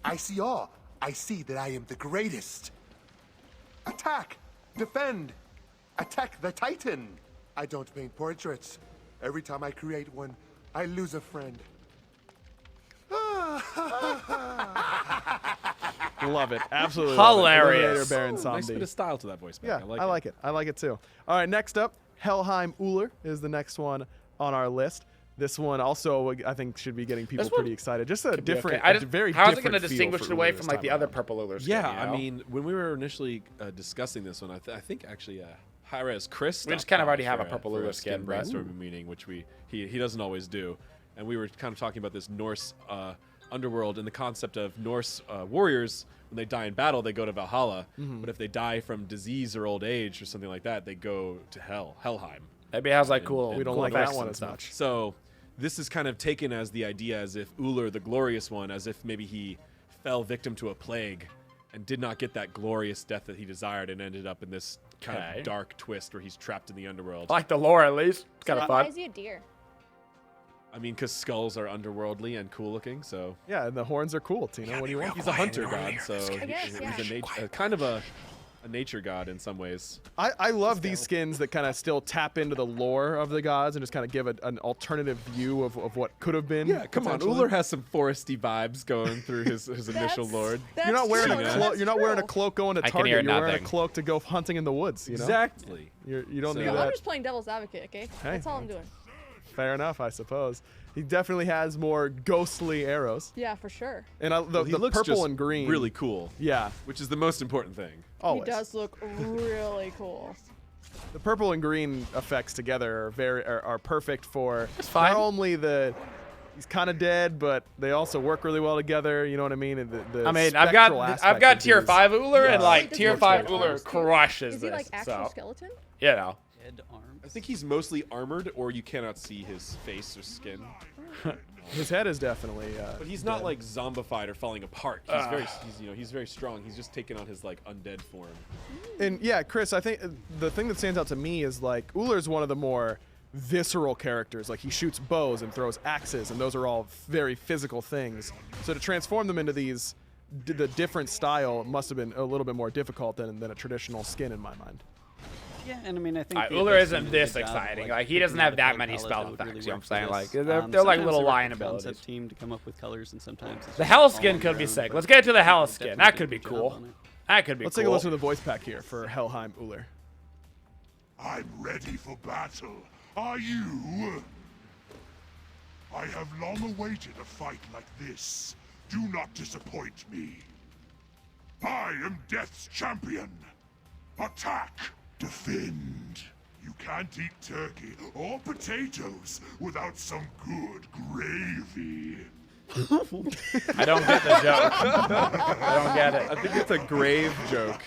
I see all. I see that I am the greatest. Attack! Defend! Attack the Titan! I don't paint portraits. Every time I create one, I lose a friend. Love it. Absolutely. love it. Hilarious. Illuminator Baron Nice Zombie. bit of style to that voice. Yeah, I like it. I like it too. All right, next up, Helheim Uller is the next one on our list. This one also, I think, should be getting people This one pretty excited. Just a Could be different, okay. a very how's it different going to feel distinguish for it away Uller from this like the time other around. purple Uller skin? Yeah, you know? I mean, when we were initially discussing this one, I think actually hi-rez Chris. We just kind of already for have a purple for Uller skin, but brainstorming meeting, which he doesn't always do, and we were kind of talking about this Norse underworld and the concept of Norse warriors. When they die in battle, they go to Valhalla, but if they die from disease or old age or something like that, they go to Helheim. maybe it has like cool. We don't cool like that effects one and as stuff. much. So this is kind of taken as the idea as if Uller, the glorious one, as if maybe he fell victim to a plague and did not get that glorious death that he desired and ended up in this kind Okay. of dark twist where he's trapped in the underworld. I like the lore at least. It's kind of Why fun. is he a deer? I mean, because skulls are underworldly and cool looking, so Yeah, and the horns are cool, Tina. What do you want? he's a hunter god, so I guess, yeah. he's kind of a nature god in some ways. I love these skins that kind of still tap into the lore of the gods and just kind of give an alternative view of what could have been. Yeah, come on. potentially. Uller has some foresty vibes going through his initial lord. You're not wearing true, a that's cloak. You're not wearing a true. cloak going to I can hear Target. You're wearing a nothing. cloak to go hunting in the woods. You know. Exactly. You don't So- need I'm that. just playing devil's advocate, okay? Hey. That's all I'm doing. Fair enough, I suppose. He definitely has more ghostly arrows, Yeah, for sure. and He the looks purple just and green. really cool, Yeah, which is the most important thing. always. He does look really cool. The purple and green effects together are perfect for fine. not only he's kind of dead, but they also work really well together. You know what I mean? And the I mean, spectral I've aspect got of tier these- 5 Uller and Yeah. like Does he tier have 5 red Uller arms, too? crushes Is he like this. actual So skeleton? you know. Head arms. I think he's mostly armored, or you cannot see his face or skin. His head is definitely. But he's not like zombified or falling apart. He's very strong. He's just taken on his like undead form. And yeah, Chris, I think the thing that stands out to me is like Uller's one of the more visceral characters. Like he shoots bows and throws axes, and those are all very physical things. So to transform them into these, the different style must have been a little bit more difficult than a traditional skin in my mind. Yeah, and I mean, I think Woojer isn't this exciting. Like he doesn't have that many spell effects. You know what I'm saying? Like they're like little lion abilities. Concept team to come up with colors, and sometimes The hell skin could be sick. Let's get to the hell skin. That could be cool. That could be Let's cool. take a listen to the voice pack here for Helheim Woojer. I'm ready for battle. Are you? I have long awaited a fight like this. Do not disappoint me. I am Death's champion. Attack! Defend! You can't eat turkey or potatoes without some good gravy. I don't get the joke. I don't get it. I think it's a grave joke.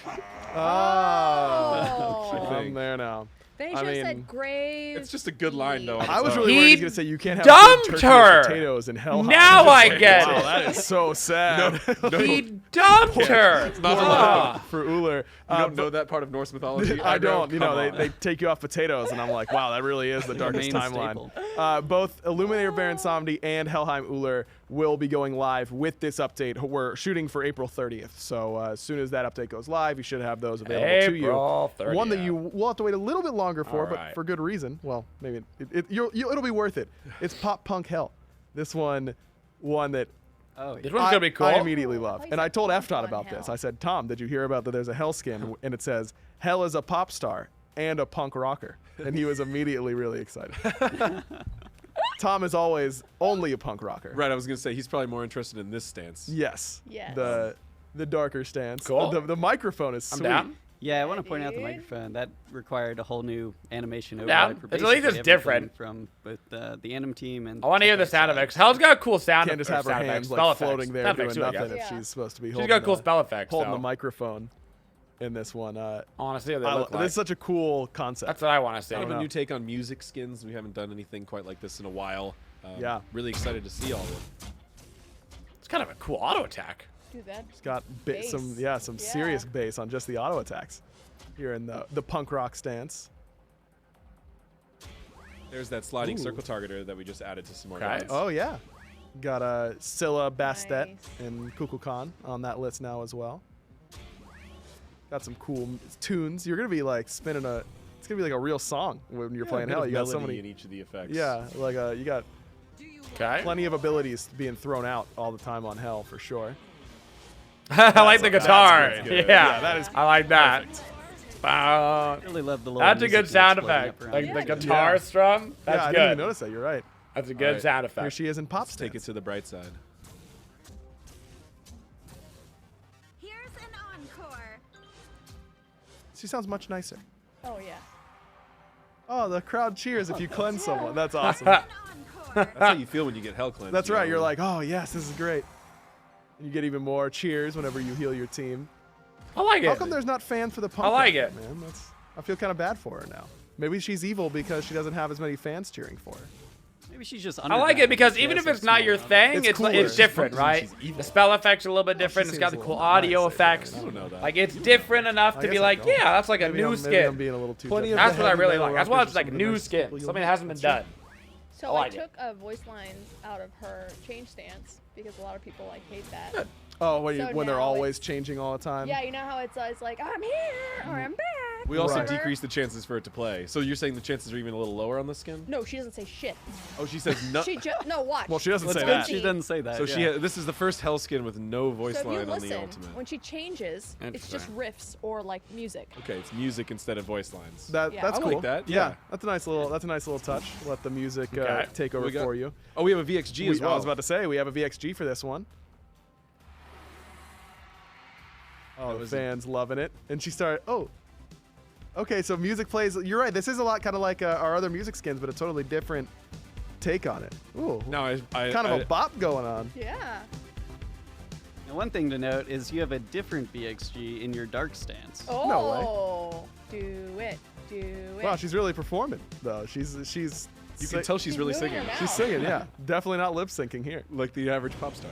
Oh. I'm there now. They should have said grave. It's just a good line, though. I was really worried he was going to say you can't have dumped turkey her. or potatoes in Helheim. Now I get wow, it. That is so sad. He dumped her. It's not allowed. For Woojer. You don't know that part of Norse mythology? I don't. You know, Come on. they take you off potatoes, and I'm like, wow, that really is the darkest timeline. Both Illuminator Baron Samedi and Helheim Woojer will be going live with this update. We're shooting for April 30th, so as soon as that update goes live, you should have those available to you. April 30th. One that you will have to wait a little bit longer for, All but right. for good reason. Well, maybe it'll be worth it. It's Pop Punk Hell. This one that This one's gonna be cool. I immediately love. And I told Pop F-Tot Punk about Hell. this. I said, Tom, did you hear about that there's a Hell skin? And it says, Hell is a pop star and a punk rocker. And he was immediately really excited. Tom is always only a punk rocker. Right, I was going to say, he's probably more interested in this stance. Yes. Yes. The darker stance. Cool. The microphone is sweet. down. Yeah, I want to point out the dude. microphone. That required a whole new animation Yeah, override for at least it's basically different. everything from both the anim team and. I want to hear the sound effects. Hell's got cool sound Can't just effects. have her hands like floating there doing nothing if she's supposed to be holding She's got cool spell effects. holding though. the microphone in this one. Honestly, they look like. This is such a cool concept. That's what I want to see. Kind of a know. new take on music skins. We haven't done anything quite like this in a while. Yeah. Really excited to see all of it. It's kind of a cool auto attack. Do that. It's got Bass. some serious bass on just the auto attacks here in the punk rock stance. There's that sliding Ooh. circle targeter that we just added to some more Okay. guys. Oh yeah, got Scylla Bastet Nice. and Kukulkan on that list now as well. Got some cool tunes. You're gonna be like spinning a. It's gonna be like a real song when you're playing a bit Hell. of You got so melody many. in each of the effects. Yeah, like you got Okay. plenty of abilities being thrown out all the time on Hell for sure. I like the guitar. that's good. Yeah, that is I like that. I really love the little. That's a music good sound exploding effect. up around Like you. the guitar strum. That's yeah, I good. didn't even notice that. You're right. That's a good Alright. sound Here effect. she is in pop Let's take it stance. to the bright side. Here's an encore. She sounds much nicer. Oh yeah. Oh, the crowd cheers if you cleanse someone. That's awesome. Encore. That's how you feel when you get hell cleansed. That's you right. know? You're like, oh yes, this is great. And you get even more cheers whenever you heal your team. I like How it. come there's not fans for the punk? I like rock, it. man. I feel kind of bad for her now. Maybe she's evil because she doesn't have as many fans cheering for her. Maybe she's just. I like it because even if it's not your thing, It's it's cooler. different, right? She's evil. The spell effects are a little bit different. It's got the seems a cool little audio nice, effects. I don't know that. Like it's different enough to guess be I like, don't. yeah, that's like a Maybe new I'm skin. being a little too. Plenty of judgmental. That's what I really Heavy like. That's metal why it's like a rockers new are skin. something Something that nice. hasn't been That's done. So I I like it. took voice lines out of her change stance because a lot of people like hate that. Oh, when, So when they're now always it's- changing all the time. Yeah, you know how it's like I'm here or I'm back. We also Right. decrease the chances for it to play. So you're saying the chances are even a little lower on the skin? No, she doesn't say shit. Oh, she says no. No, watch. Well, she doesn't Well, say it's good that. she doesn't say that. So yeah. this is the first hell skin with no voice So if you line on the listen, ultimate. when she changes, it's just riffs or like music. Okay, it's music instead of voice lines. That's Yeah. that's I cool. like that, Yeah. yeah. that's a nice little touch. Let the music Okay. take over We got- for you. Oh, we have a VXG as well. I was about to say we have a VXG for this one. Oh, the fans loving it. And she started. Oh, okay. So music plays. You're right. This is a lot kind of like our other music skins, but a totally different take on it. Ooh, Now I kind of a bop going on. Yeah. Now, one thing to note is you have a different BXG in your dark stance. Oh. No Do it. Do it. Wow, she's really performing though. She's. You can tell she's really moving singing. her mouth. She's singing. Yeah, definitely not lip syncing here. Like the average pop star.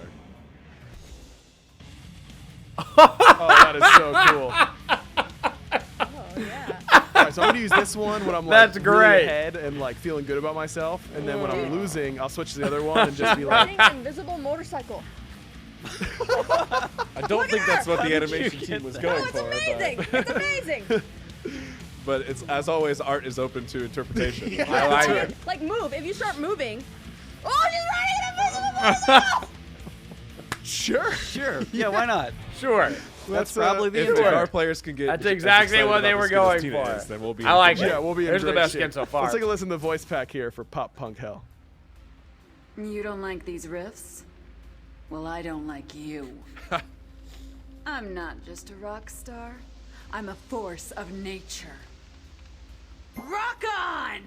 Oh, that is so cool. Oh yeah. All right, so I'm gonna use this one when I'm like That's really great. ahead and like feeling good about myself, and then when I'm losing, I'll switch to the other one and just be like, Riding an invisible motorcycle. I don't think that's what the animation team was Oh, going it's for. amazing! But It's amazing. But it's, as always, art is open to interpretation. Yeah. I like it. Like move. If you start moving. Oh, she's running invisible. Sure. Yeah, why not? Sure. That's probably the If answer. our players can get That's as exactly excited what about they the were skin as going Tina for. is, then we'll be I like in it. good Yeah, we'll be in Here's the great best shape. skin so far. Let's take a listen to the voice pack here for Pop Punk Hell. You don't like these riffs? Well, I don't like you. I'm not just a rock star. I'm a force of nature. Rock on!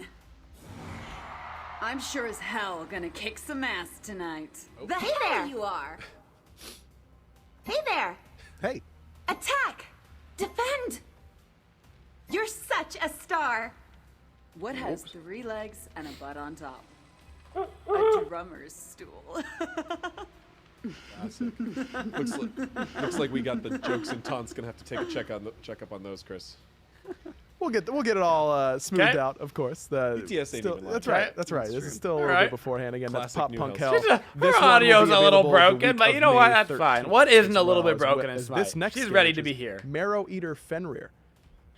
I'm sure as hell gonna kick some ass tonight. The Hey hell there. you are! Hey there! Hey. Attack! Defend! You're such a star! What has 3 legs and a butt on top? A drummer's stool. Looks like we got the jokes and taunts. Gonna have to take a check up on those, Chris. We'll get it all smoothed Okay. out, of course. The BTS ain't still, even live. that's right. Right. That's right. This is still a All little right. bit beforehand. Again, Classic that's Pop new Punk house. Hell. Her audio's a little broken, but you know what? That's fine. What isn't a little bit broken in This Smite? next She's skin, ready which to is be here. Marrow Eater Fenrir.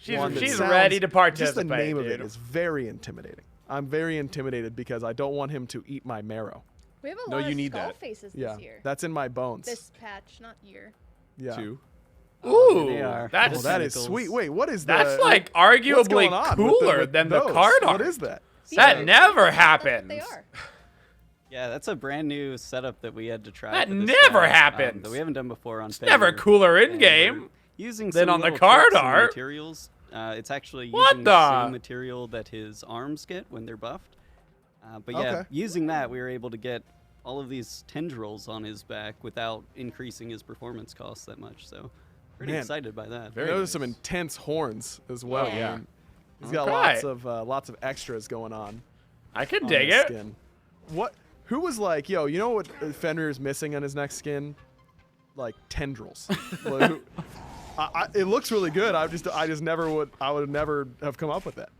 One that She's sounds- ready to participate. Just the name of dude. it is very intimidating. I'm very intimidated because I don't want him to eat my marrow. We have a No, lot you of need skull that. faces Yeah, this year. that's in my bones. This patch, not year. Yeah. 2. Ooh, they are. that's Oh, that is Tentacles. sweet. Wait, what is that's the? like what's arguably going on with cooler with than the those? card art. What is that? That Yeah. never That's happens. what they are. Yeah, that's a brand new setup that we had to try. That for this never guy, happens. that we haven't done before on. It's never Fenrir. cooler in And game we're using than some on the little card tricks and art. materials. It's actually What using the? same material that his arms get when they're buffed. But yeah, Okay. using that, we were able to get all of these tendrils on his back without increasing his performance costs that much. So, pretty Man. excited by that. Very There's nice. some intense horns as well. Yeah. I mean, he's got Okay. lots of extras going on. I can on dig his it. Skin. What? Who was like, yo? You know what Fenrir's missing on his next skin? Like tendrils. Like, it looks really good. I just never would. I would never have come up with that.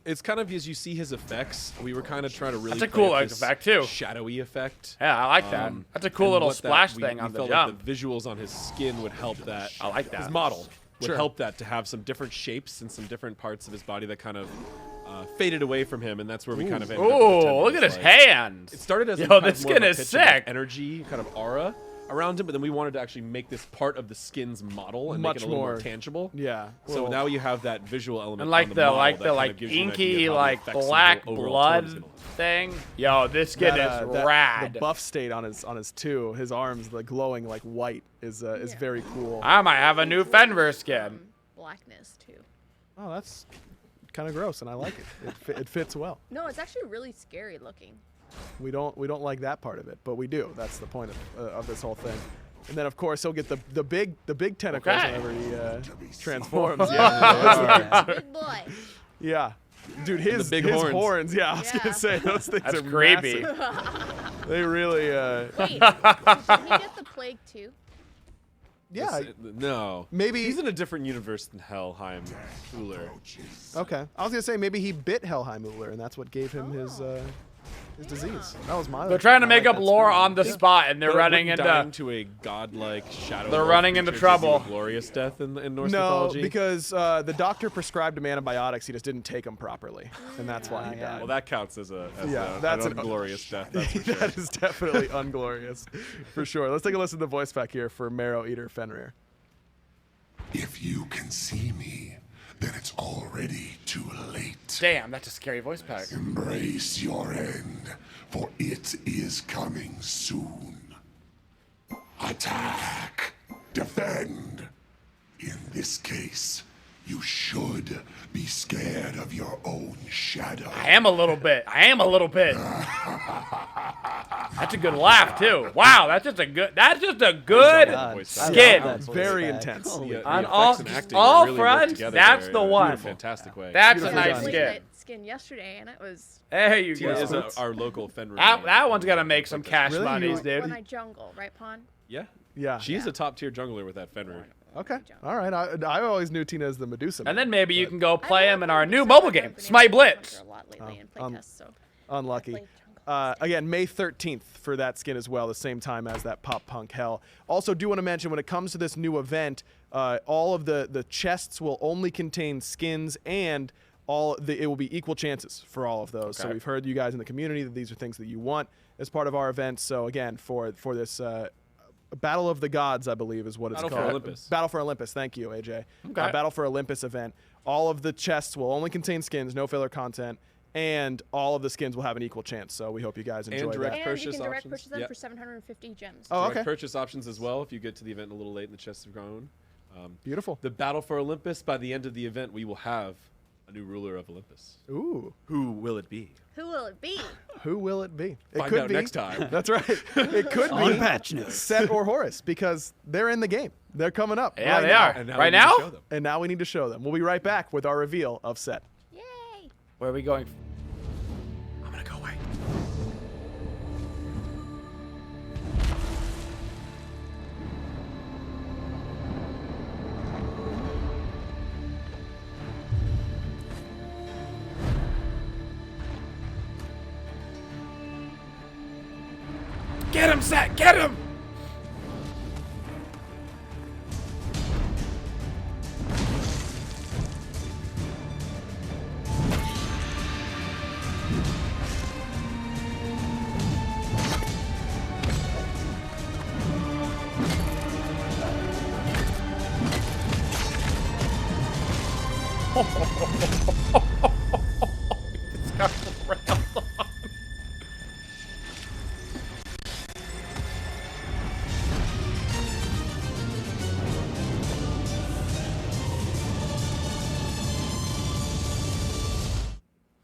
It's kind of as you see his effects. We were kind of trying to really. That's a play cool up this effect, too. Shadowy effect. Yeah, I like that. That's a cool and little what that- splash we- thing we on the felt jump. Like the visuals on his skin would help that. I like that. His model would Sure. help that to have some different shapes and some different parts of his body that kind of faded away from him, and that's where we kind of ended up with the Ooh, look at tendrils, his like- hands. It started as Yo, kind the of more skin of a is pitch of sick. energy, kind of aura around him, but then we wanted to actually make this part of the skin's model and Much make it a little more more- tangible. Yeah. So well, now you have that visual element. And on like the the model like that the kind like of gives you an idea inky of how the like effects of the black overall blood tone's gonna look. thing. Yo, this skin that, is that- rad. The buff state on his two, his arms, the glowing like white, is Yeah. very cool. I might have a new Fenrir skin. Blackness too. Oh, that's kind of gross, and I like it. It fits well. No, it's actually really scary looking. We don't like that part of it, but we do. That's the point of this whole thing. And then of course he'll get the big tentacles Okay. whenever he transforms. Yeah, Big boy. yeah. Dude, his big his horns. horns. Yeah, I was Yeah. gonna say those things That's are creepy. massive. They really. Wait, did he get the plague too? Yeah. No. Maybe- he's in a different universe than Helheim Uller. Okay. I was gonna say maybe he bit Helheim-Uller, and that's what gave him his disease. That was my. They're trying to I make like up that lore story. on the spot, and they're But running wouldn't dying into. to a godlike shadow. They're wolf running into creature give you a trouble. glorious death in Norse No, mythology. because the doctor prescribed him antibiotics. He just didn't take them properly, and that's why he died. well, that counts as Yeah, an that's an- unglorious death. That's for sure. That is definitely unglorious, for sure. Let's take a listen to the voice back here for Marrow Eater Fenrir. If you can see me, then it's already too late. Damn, that's a scary voice pack. Embrace your end, for it is coming soon. Attack! Defend! In this case, you should be scared of your own shadow. I am a little bit. That's a good laugh too. Wow, that's just a good God, skin. I love that voice Very back. intense. Holy The On effects and acting all really work fronts, together that's there the in a one. fantastic way. That's a Beautiful nice I done. played skin. that skin yesterday, and it was There you Tina is go. our local Fenrir. That one's gonna make some cash Really? monies, You- dude. when I jungle, right, Pawn? Yeah. Yeah. She's a top tier jungler with that Fenrir. Okay. All right. I always knew Tina as the Medusa. And man, then maybe you but can go I play haven't him in our played new Jungle, mobile I've game, been able to Smite play Blitz. Hunter a lot lately in um, playtests, so unlucky. I played Jungle. Again, May 13th for that skin as well, the same time as that Pop Punk Hell. Also, do want to mention when it comes to this new event, All of the chests will only contain skins, and it will be equal chances for all of those. Okay. So we've heard you guys in the community that these are things that you want as part of our event. So again, for this Battle of the Gods, I believe is what it's called. Battle for Olympus. Battle for Olympus. Thank you, AJ. Okay. Battle for Olympus event. All of the chests will only contain skins, no filler content, and all of the skins will have an equal chance. So we hope you guys enjoy that. And you can direct purchase them for 750 gems. Oh, okay. Direct purchase options as well if you get to the event a little late and the chests have grown. Beautiful. The Battle for Olympus, by the end of the event, we will have a new ruler of Olympus. Ooh. Who will it be? Who will it be? Who will it be? It Find could out be next time. That's right. It could be patch notes. Set or Horus, because they're in the game. They're coming up. Yeah, right they now. are. And now Right we need to now? show them. And now we need to show them. We'll be right back with our reveal of Set. Yay! Where are we going? I'm going to go away. Get him, Set! Get him! It's got rails on.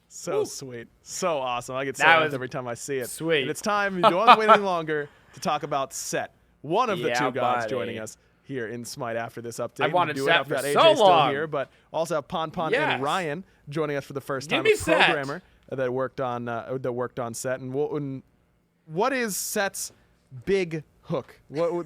So sweet. So awesome. I get so That hyped was every time I see it. sweet. And it's time. You don't want to wait any longer to talk about Set, one of the Yeah, two gods buddy. joining us here in Smite after this update. I've wanted We do Set have for got so AJ still long. here, but also have Pon and Yes. Ryan joining us for the first time. Give me a Set. programmer that worked on Set. And what is Set's big hook?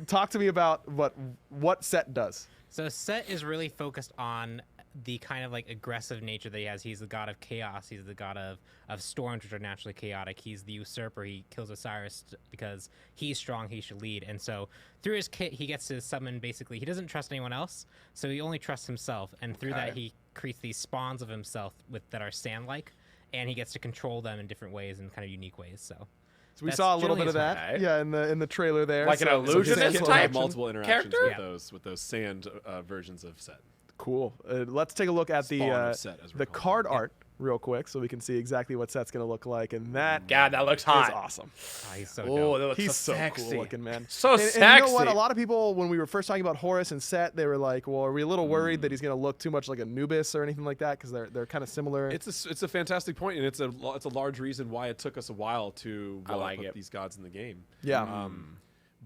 Talk to me about what Set does. So Set is really focused on the kind of like aggressive nature that he has. He's the god of chaos. He's the god of storms, which are naturally chaotic. He's the usurper. He kills Osiris because he's strong. He should lead. And so through his kit, he gets to summon basically. He doesn't trust anyone else, so he only trusts himself. And through that, he creates these spawns of himself that are sand-like, and he gets to control them in different ways and kind of unique ways. So we saw a little bit of that, right. yeah, in the trailer there. Like an So illusionist his type action. multiple interactions character? with those sand versions of Set. Cool. Let's take a look at Spawn of Set, as we're the calling card art real quick, so we can see exactly what Set's gonna look like, and that God, that looks is hot. awesome. oh, he's so Oh, dope. that looks He's so so sexy. cool looking, man. So and you know what? sexy. A lot of people, when we were first talking about Horus and Set, they were like, "Well, are we a little worried that he's gonna look too much like Anubis or anything like that?" Because they're kind of similar. It's a fantastic point, and it's a large reason why it took us a while to put these gods in the game. Yeah.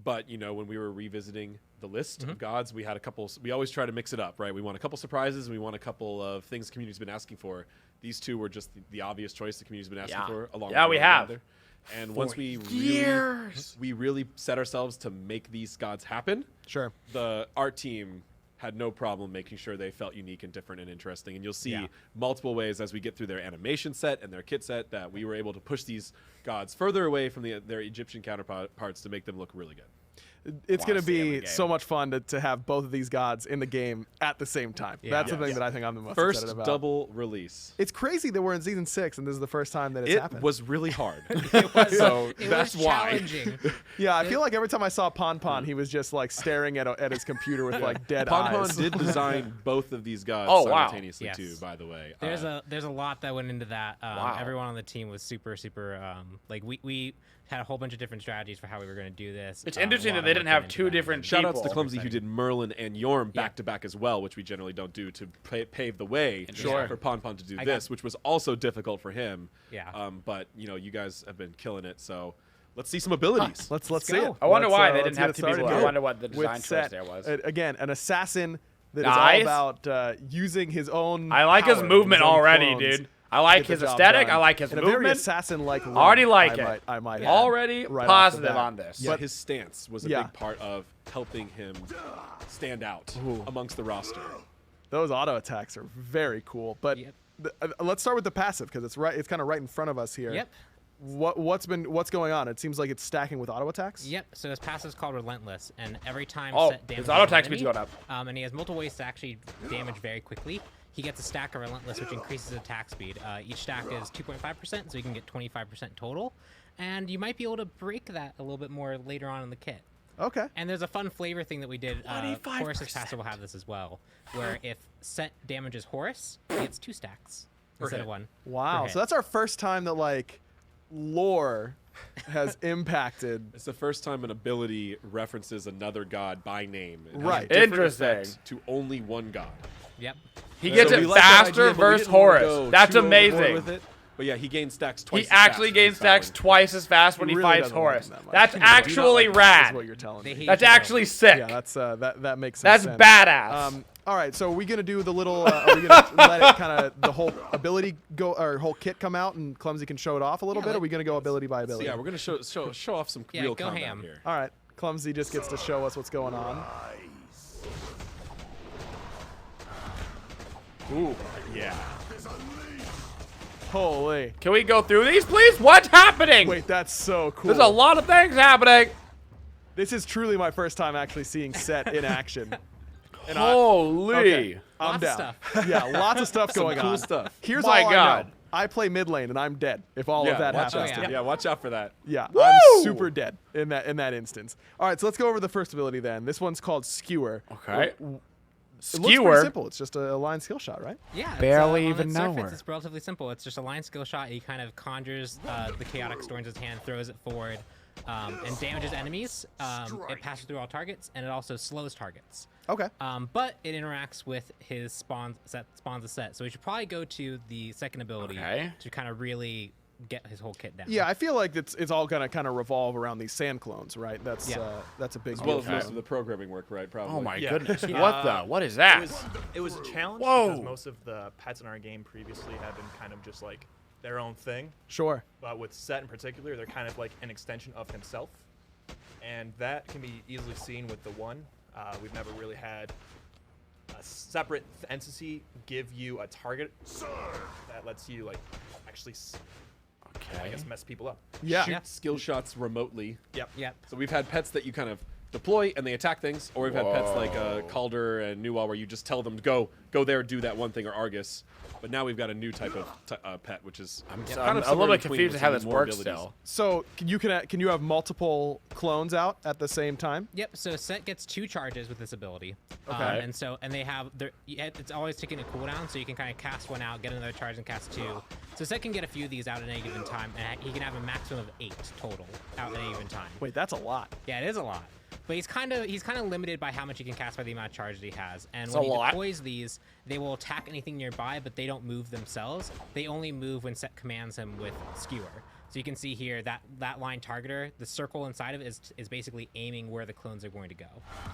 But when we were revisiting the list of gods, we had a couple. We always try to mix it up, right? We want a couple surprises, and we want a couple of things the community's been asking for. These two were just the obvious choice the community's been asking for. Along with we have. other. And once we years. really set ourselves to make these gods happen. Sure. The art team had no problem making sure they felt unique and different and interesting. And you'll see multiple ways as we get through their animation set and their kit set that we were able to push these gods further away from their Egyptian counterparts to make them look really good. It's going to be so much fun to have both of these gods in the game at the same time. Yeah. That's the thing that I think I'm the most First excited about. double release. It's crazy that we're in season 6 and this is the first time that it's happened. It was really hard. So that's why. Challenging. Yeah, I feel like every time I saw Pon, he was just like staring at his computer with like dead eyes. Pon did design both of these gods simultaneously Yes. too, by the way. There's a lot that went into that. Everyone on the team was super like we had a whole bunch of different strategies for how we were going to do this. It's interesting that they didn't have two different Shout people. outs to Clumsy who did Merlin and Yorm back to back as well, which we generally don't do to pave the way for Pon to do this, which was also difficult for him. Yeah. But you guys have been killing it, so let's see some abilities. Let's see it. I wonder why they let's didn't have get two people. started I wonder what the design with choice Set. there was. Again, an assassin that is Nice. all about using his own I like his power, movement his own already, clones dude. I like to get his the job aesthetic. done. I like his And a very movement. assassin-like look, Already like it. I might add, Already right off the positive bat. on this. Yeah, but his stance was a big part of helping him stand out amongst the roster. Those auto attacks are very cool, but let's start with the passive because it's kind of right in front of us here. Yep. what's going on? It seems like it's stacking with auto attacks. Yep. So his passive is called Relentless, and every time set damage his auto attack speed's going up. And he has multiple ways to actually damage very quickly. He gets a stack of Relentless, which increases attack speed. Each stack is 2.5%, so you can get 25% total. And you might be able to break that a little bit more later on in the kit. Okay. And there's a fun flavor thing that we did. Horus's passive will have this as well, where if set damages Horus, he gets 2 stacks instead of 1. Wow. So that's our first time that like lore has impacted. It's the first time an ability references another god by name. Right. Interesting. To only one god. Yep. He gets it faster versus Horus. That's amazing. But yeah, he gains stacks twice. He actually gains stacks twice as fast when he fights Horus. That's actually rad. What you're telling me. That's actually sick. Yeah, that's that makes sense. That's badass. All right, so are we gonna do the little? Are we gonna let it kind of the whole ability go, or whole kit come out, and Clumsy can show it off a little bit? Or are we gonna go ability by ability? So yeah, we're gonna show off some real combat here. All right, Clumsy just gets to show us what's going on. Ooh, yeah. Holy. Can we go through these, please? What's happening? Wait, that's so cool. There's a lot of things happening. This is truly my first time actually seeing Set in action. And Holy. I'm lots down. of stuff. Yeah, lots of stuff going cool on. Stuff. Here's My all God. I know. I play mid lane and I'm dead if all of that happens. Yeah, watch out for that. Yeah, Woo! I'm super dead in that instance. All right, so let's go over the first ability then. This one's called Skewer. Okay. It looks pretty simple. It's just a line skill shot, right? Yeah. Barely on even its know surface, her. It's relatively simple. It's just a line skill shot. He kind of conjures the chaotic store into his hand, throws it forward, and damages enemies. It passes through all targets, and it also slows targets. Okay. But it interacts with his spawns a set. So we should probably go to the second ability to kind of really get his whole kit down. Yeah, I feel like it's all gonna kind of revolve around these sand clones, right? That's a big As well as most of the programming work, right? Probably. Oh my goodness. What is that? It was a challenge Whoa. because most of the pets in our game previously have been kind of just like their own thing. Sure. But with Set in particular, they're kind of like an extension of himself. And that can be easily seen with the one. We've never really had a separate entity give you a target that lets you like actually I guess mess people up. Yeah. Shoot skill shots remotely. Yep. So we've had pets that you kind of deploy and they attack things, or we've had pets like Calder and Nuwa where you just tell them to go there, do that one thing, or Argus. But now we've got a new type of pet, which is I'm a little bit confused at how this works still. So can you have multiple clones out at the same time? Yep. So Set gets 2 charges with this ability. Okay. And they have it's always taking a cooldown, so you can kind of cast one out, get another charge, and cast 2. So Set can get a few of these out at any given time, and he can have a maximum of 8 total out at any given time. Wait, that's a lot. Yeah, it is a lot. But he's kind of limited by how much he can cast by the amount of charge that he has. And It's when a he lot. deploys these, they will attack anything nearby, but they don't move themselves. They only move when Set commands him with Skewer. So you can see here that line targeter, the circle inside of it is basically aiming where the clones are going to go.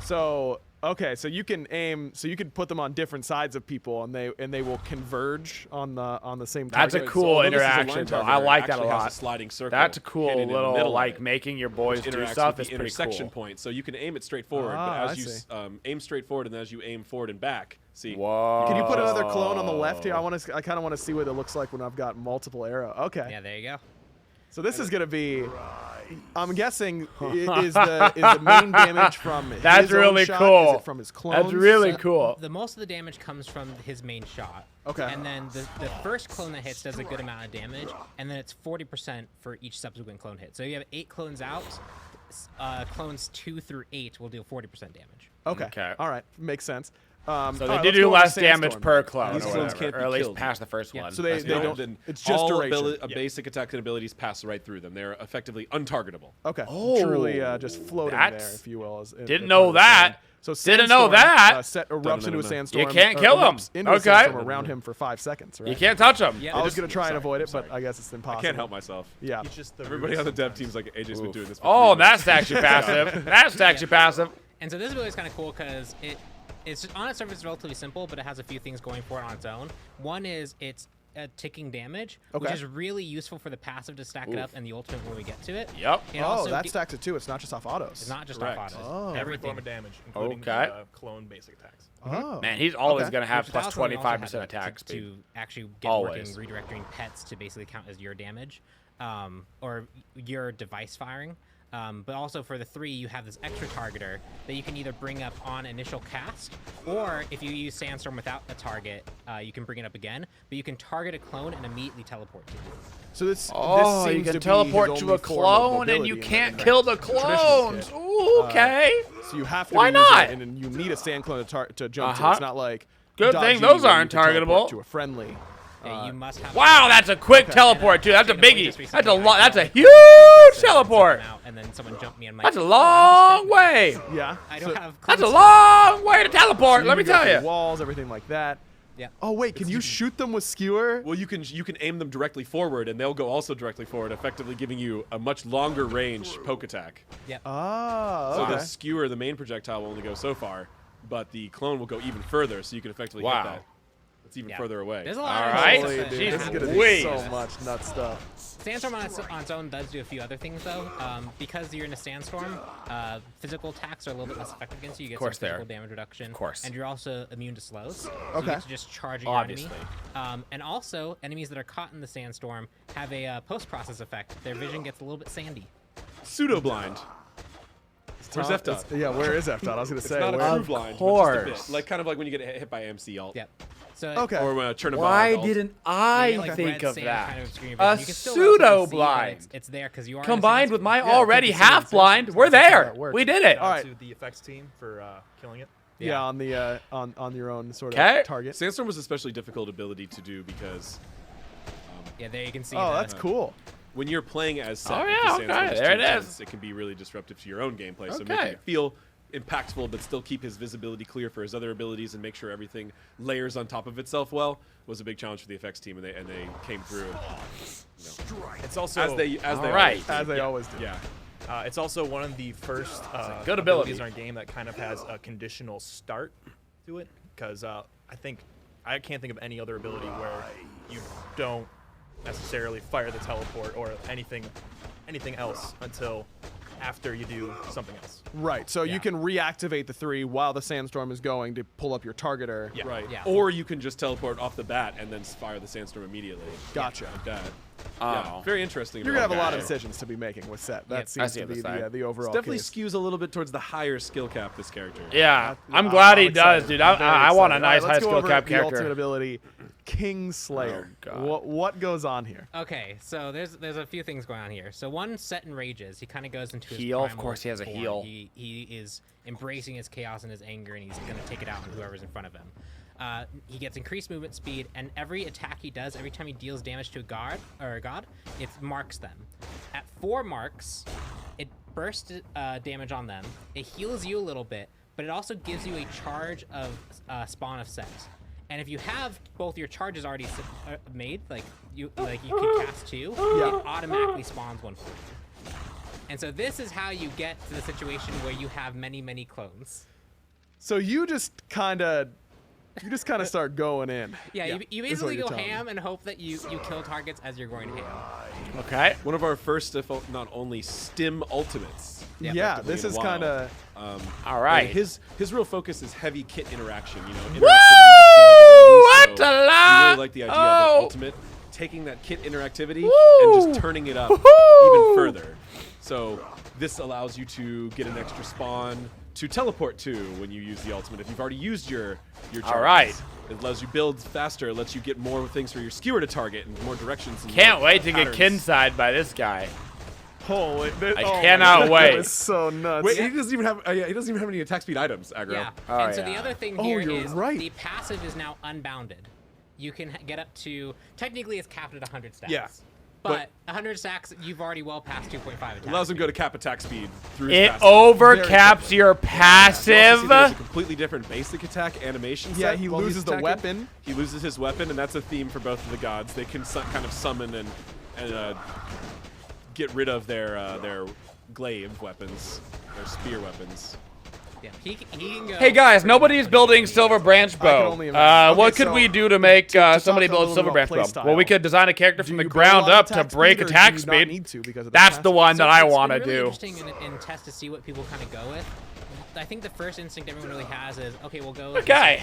So okay, so you can aim, so you can put them on different sides of people, and they will converge on the same target. That's a cool interaction, though. I like that a lot. Sliding circle. That's a cool hidden in the little middle of like it, making your boys which do interacts stuff with is the pretty intersection cool. point. So you can aim it straight forward, but as you aim straight forward, and as you aim forward and back, see. Whoa. Can you put another clone on the left here? I kind of want to see what it looks like when I've got multiple arrow. Okay. Yeah, there you go. So this is gonna be, I'm guessing, is the main damage from That's his really own shot? cool. Is it from his clones? That's really cool. The most of the damage comes from his main shot. Okay. And then the first clone that hits does a good amount of damage, and then it's 40% for each subsequent clone hit. So you have 8 clones out. Clones 2 through 8 will do 40% damage. Okay. All right. Makes sense. So they do less damage per clone, These clones can't or be at least killed. past the first one. So they don't. It's just all duration. basic attack and abilities pass right through them. They're effectively untargetable. Okay. Oh, truly just floating there, that's- if you will. Didn't know that. So Didn't know sandstorm, that. Set erupts into a sandstorm. You can't kill him. Into a Okay. sandstorm around him for 5 seconds. Right? You can't touch him. Yeah. I was gonna try and avoid it, but I guess it's impossible. I can't help myself. Yeah. He's just the Everybody on the dev team's like, AJ's been doing this for Oh, 3 months. that's actually passive. That's actually passive. And so this ability is kind of cool because it's just, on its surface it's relatively simple, but it has a few things going for it on its own. One is it's a ticking damage, which is really useful for the passive to stack it up and the ultimate when we get to it. Yep. Oh, that stacks it too. It's not just off autos. It's not just off autos. Oh. Every form of damage, including clone basic attacks. Oh. Man, he's always going to have Which plus Thousand also 25% had attack to speed. actually get Always. working, redirecting pets to basically count as your damage. or your device firing. But also for the 3, you have this extra targeter that you can either bring up on initial cast, or if you use Sandstorm without a target, you can bring it up again. But you can target a clone and immediately teleport to it. So this you can teleport to a clone and you can't kill the clones. Ooh, okay. So you have to. Why not? And you need a sand clone to jump to. It's not like good thing those aren't targetable. To a friendly. You must have wow, that's a quick teleport, too. That's a biggie. That's a huge teleport. And then someone jumped me. That's a long way. Yeah. I don't have. That's a long way to teleport. So let me tell you. Walls, everything like that. Yeah. Oh wait, can you shoot them with skewer? Well, you can aim them directly forward, and they'll go also directly forward, effectively giving you a much longer range poke attack. Yeah. Oh. So okay. the skewer, the main projectile, will only go so far, but the clone will go even further, so you can effectively hit that. It's even further away. There's a lot of right. This is gonna be so much nut stuff. Sandstorm on its own does do a few other things though. Because you're in a sandstorm, physical attacks are a little bit less effective against you. You get some physical damage reduction. Of course. And you're also immune to slows. So okay. you get to just charge your enemy. And also, enemies that are caught in the sandstorm have a post-process effect. Their vision gets a little bit sandy. Pseudo-blind. Where's F-Dot? Yeah, where is F-Dot? I was going to say. It's not a true blind, but just a bit. Like, kind of like when you get hit by MC ult. Yep. So okay. Or Chernobog why ult. didn't I like think of that? Kind of a pseudo-blind. It's there because you are combined with my already half-blind. We're there. We did it. All right. To the effects team for killing it. Yeah, on the on your own sort of target. Sandstorm was especially difficult ability to do because. Yeah, there you can see. Oh, that's cool. When you're playing as Set, there it is. It can be really disruptive to your own gameplay. So making it feel impactful, but still keep his visibility clear for his other abilities and make sure everything layers on top of itself well was a big challenge for the effects team, and they came through. It's also as they always do. Yeah. It's also one of the first good abilities in our game that kind of has a conditional start to it, because I can't think of any other ability where you don't necessarily fire the teleport or anything else until after you do something else. Right. So you can reactivate the 3 while the sandstorm is going to pull up your targeter. Yeah. Right. Yeah. Or you can just teleport off the bat and then fire the sandstorm immediately. Gotcha. Like that. Yeah, very interesting. You're gonna have a lot of decisions to be making with Set. That seems to be the overall. It definitely case. skews a little bit towards the higher skill cap. This character. Yeah, I'm glad he does, dude. I want a nice high skill cap character. Ultimate ability, Kingslayer. Oh, what goes on here? Okay, so there's a few things going on here. So one, Set enrages. He kind of goes into his heal. Of course, he has a form. heal. He is embracing his chaos and his anger, and he's gonna take it out on whoever's in front of him. He gets increased movement speed, and every attack he does, every time he deals damage to a god, it marks them. At 4 marks, it bursts damage on them. It heals you a little bit, but it also gives you a charge of spawn of Set. And if you have both your charges already made, like you could cast 2, it automatically spawns 1 for you. And so this is how you get to the situation where you have many clones. So you just kind of start going in. Yeah, you basically go ham and hope that you kill targets as you're going ham. Okay. One of our first, not only stim ultimates. Yeah, this is kind of. All right. His real focus is heavy kit interaction. You know. Woo! What a lot! I really like the idea of the ultimate taking that kit interactivity and just turning it up even further. So this allows you to get an extra spawn to teleport to when you use the ultimate. If you've already used your charges. All right. It allows you build faster. It lets you get more things for your skewer to target and more directions. And Can't more wait to patterns. get kinside by this guy. Holy! I cannot wait. It's so nuts. Wait, he doesn't even have. He doesn't even have any attack speed items. Aggro. Yeah. And so the other thing here is the passive is now unbounded. You can get up to, technically it's capped at 100 stacks. Yeah. But 100 stacks, you've already well past 2.5 attack. It allows him to go to cap attack speed through his It passive. overcaps your passive. There's a completely different basic attack animation set. Yeah, he while he's loses the attacking. weapon. He loses his weapon, and that's a theme for both of the gods. They can kind of summon and get rid of their glaive weapons, their spear weapons. Yeah, he can go. Hey guys, nobody's building Silver Branch Bow. What could we do to make somebody build Silver Branch Bow? Well, we could design a character from the ground up to break attack speed. That's the one that I want to do. It's really interesting in test to see what people kind of go with. I think the first instinct everyone really has is, okay, we'll go with Okay.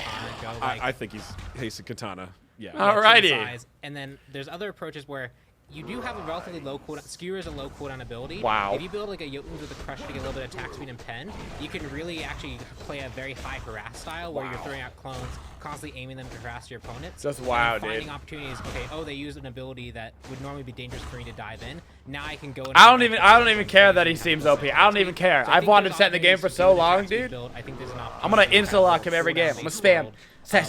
I think he's a Katana. Yeah. Alrighty. And then there's other approaches where you do have a relatively low cooldown. Skewer is a low cooldown ability. Wow. If you build like a Jotuns with a Crusher to get a little bit of attack speed and pen, you can really actually play a very high harass style where you're throwing out clones, constantly aiming them to harass your opponents. That's wild, finding dude. opportunities. Okay, oh, they use an ability that would normally be dangerous for me to dive in. Now I can go. I don't even care that he seems OP. I don't even care. I've wanted to set in the game for so long, dude. I think there's an I'm gonna insta-lock him every game. I'm gonna spam. Set.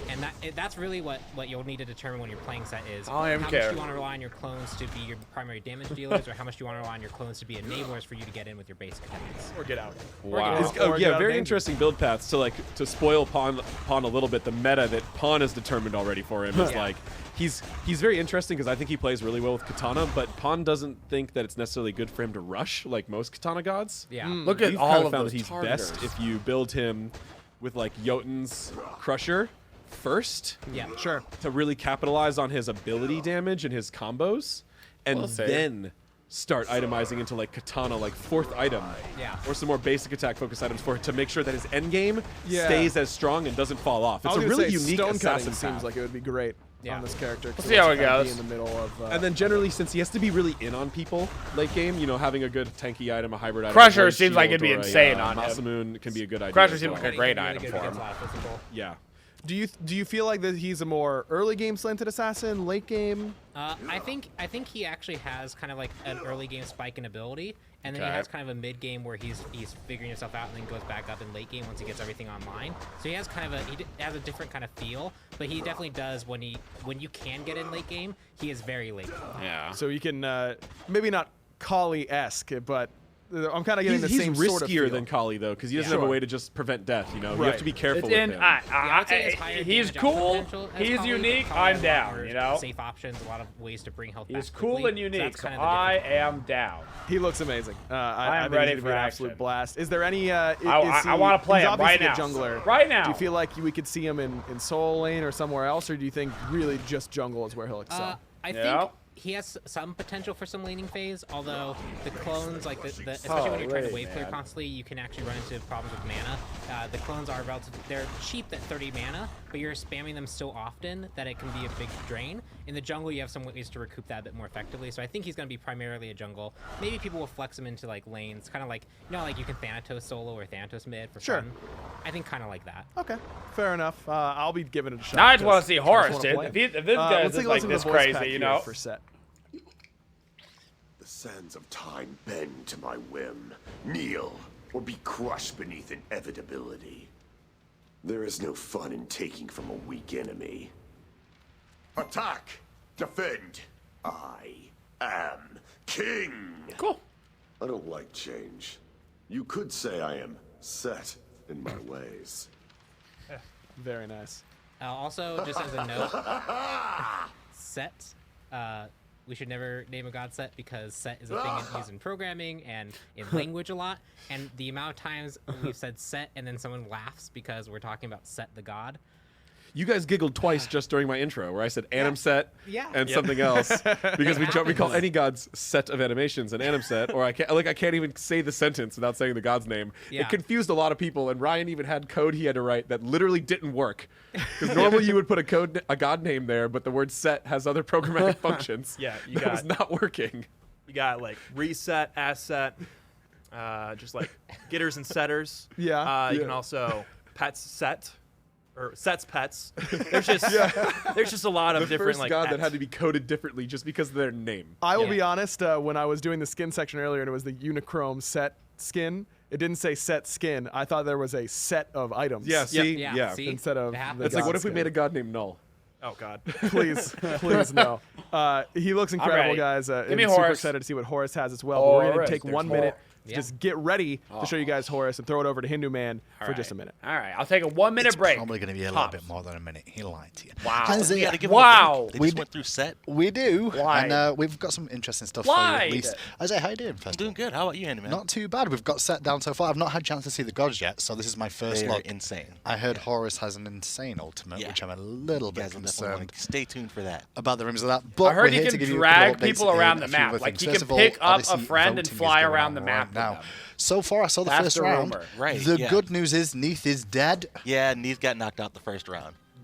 And that's really what you'll need to determine when you're playing set is I don't even how care. much do you want to rely on your clones to be your primary damage dealers, or how much do you want to rely on your clones to be enablers for you to get in with your basic attacks. Or get out. Wow. Very interesting build paths to spoil Pawn a little bit. The meta that Pawn has determined already for him is like he's very interesting because I think he plays really well with Katana, but Pawn doesn't think that it's necessarily good for him to rush like most Katana gods. Yeah. Look at We've all kind of found those that he's targeters. best if you build him with like Jotun's Crusher first. Yeah. Sure. To really capitalize on his ability damage and his combos, and then start itemizing into like Katana, like 4th item, or some more basic attack focus items for it to make sure that his end game stays as strong and doesn't fall off. It's a really unique stone assassin cutting seems like it would be great on this character. We'll see how it goes. In the middle of, and then generally, since he has to be really in on people late game, you know, having a good tanky item, a hybrid item. Crusher seems like it'd be insane on him. Masamune can be a good idea. Crusher seems like a great item for him. Yeah. Do you feel like that he's a more early game slanted assassin, late game? I think he actually has kind of like an early game spike in ability, and then he has kind of a mid game where he's figuring himself out and then goes back up in late game once he gets everything online. So he has kind of he has a different kind of feel, but he definitely does when you can get in late game, he is very late. Yeah. So you can maybe not Kali-esque, but I'm kind of getting the same riskier sort of feel than Kali though, because he doesn't have a way to just prevent death. You know, you have to be careful And with him. he's cool. He's unique. I'm down. You know, safe options, a lot of ways to bring health. He's back cool quickly. and unique. So I am down. He looks amazing. I am think ready he's for gonna be an action. absolute blast. Is there any? I want to play he's him right obviously now. a jungler. Right now. Do you feel like we could see him in Soul Lane or somewhere else, or do you think really just jungle is where he'll excel? I think he has some potential for some laning phase, although the clones, like especially when you're trying to wave clear constantly, you can actually run into problems with mana. The clones are they're cheap at 30 mana, but you're spamming them so often that it can be a big drain. In the jungle, you have some ways to recoup that a bit more effectively, so I think he's going to be primarily a jungle. Maybe people will flex him into like lanes, kind of like, you know, like you can Thanatos solo or Thanatos mid for fun. I think kind of like that. Okay, fair enough. I'll be giving it a shot. Now I just want to see Horus, dude. If this guy is like listen to this the voice crazy, pack you here know. for set. The sands of time bend to my whim. Kneel, or be crushed beneath inevitability. There is no fun in taking from a weak enemy. Attack! Defend! I am king! Cool. I don't like change. You could say I am set in my ways. Very nice. Also, just as a note, set, we should never name a god set because set is a thing used in programming and in language a lot. And the amount of times we've said set and then someone laughs because we're talking about set the god. You guys giggled twice just during my intro where I said anim set and something else because we call any god's set of animations an anim set, or I can't even say the sentence without saying the god's name. It confused a lot of people, and Ryan even had code he had to write that literally didn't work because normally you would put a god name there, but the word set has other programmatic functions. That was not working. You got like reset, asset, just like getters and setters. You can also pets set. Or sets pets. There's just a lot of different like god that had to be coded differently just because of their name. I will be honest. When I was doing the skin section earlier, and it was the Unichrome set skin, it didn't say set skin. I thought there was a set of items. See? Instead of it's like, what if we made a god named Null? Oh God! Please no. He looks incredible, guys. Give me Super Horus. excited to see what Horus has as well. But we're gonna take 1 minute. Yeah. Just get ready to show you guys Horus and throw it over to Hindu Man for just a minute. All right, I'll take a 1 minute break. Probably going to be a little bit more than a minute. He lied to you. Wow. Hansi, We gotta give him a break. They just went through set. We do. Why? And we've got some interesting stuff for you at least. Isaiah, how you doing? I'm doing good. How about you, Andy, man? Not too bad. We've got set down so far. I've not had a chance to see the gods yet, so this is my first They're look. insane. I heard Horus has an insane ultimate, which I'm a little bit concerned. Stay tuned for that. About the rims of that. But I heard we're he here to can give you drag updates people around in the a few map. other Like he things. can First of all, pick up Odyssey a friend and voting is fly going around on the right map with now. them. So far, I saw the That's first the round. rumor. Right, The yeah. good news is Neath is dead. Yeah, Neath got knocked out the first round.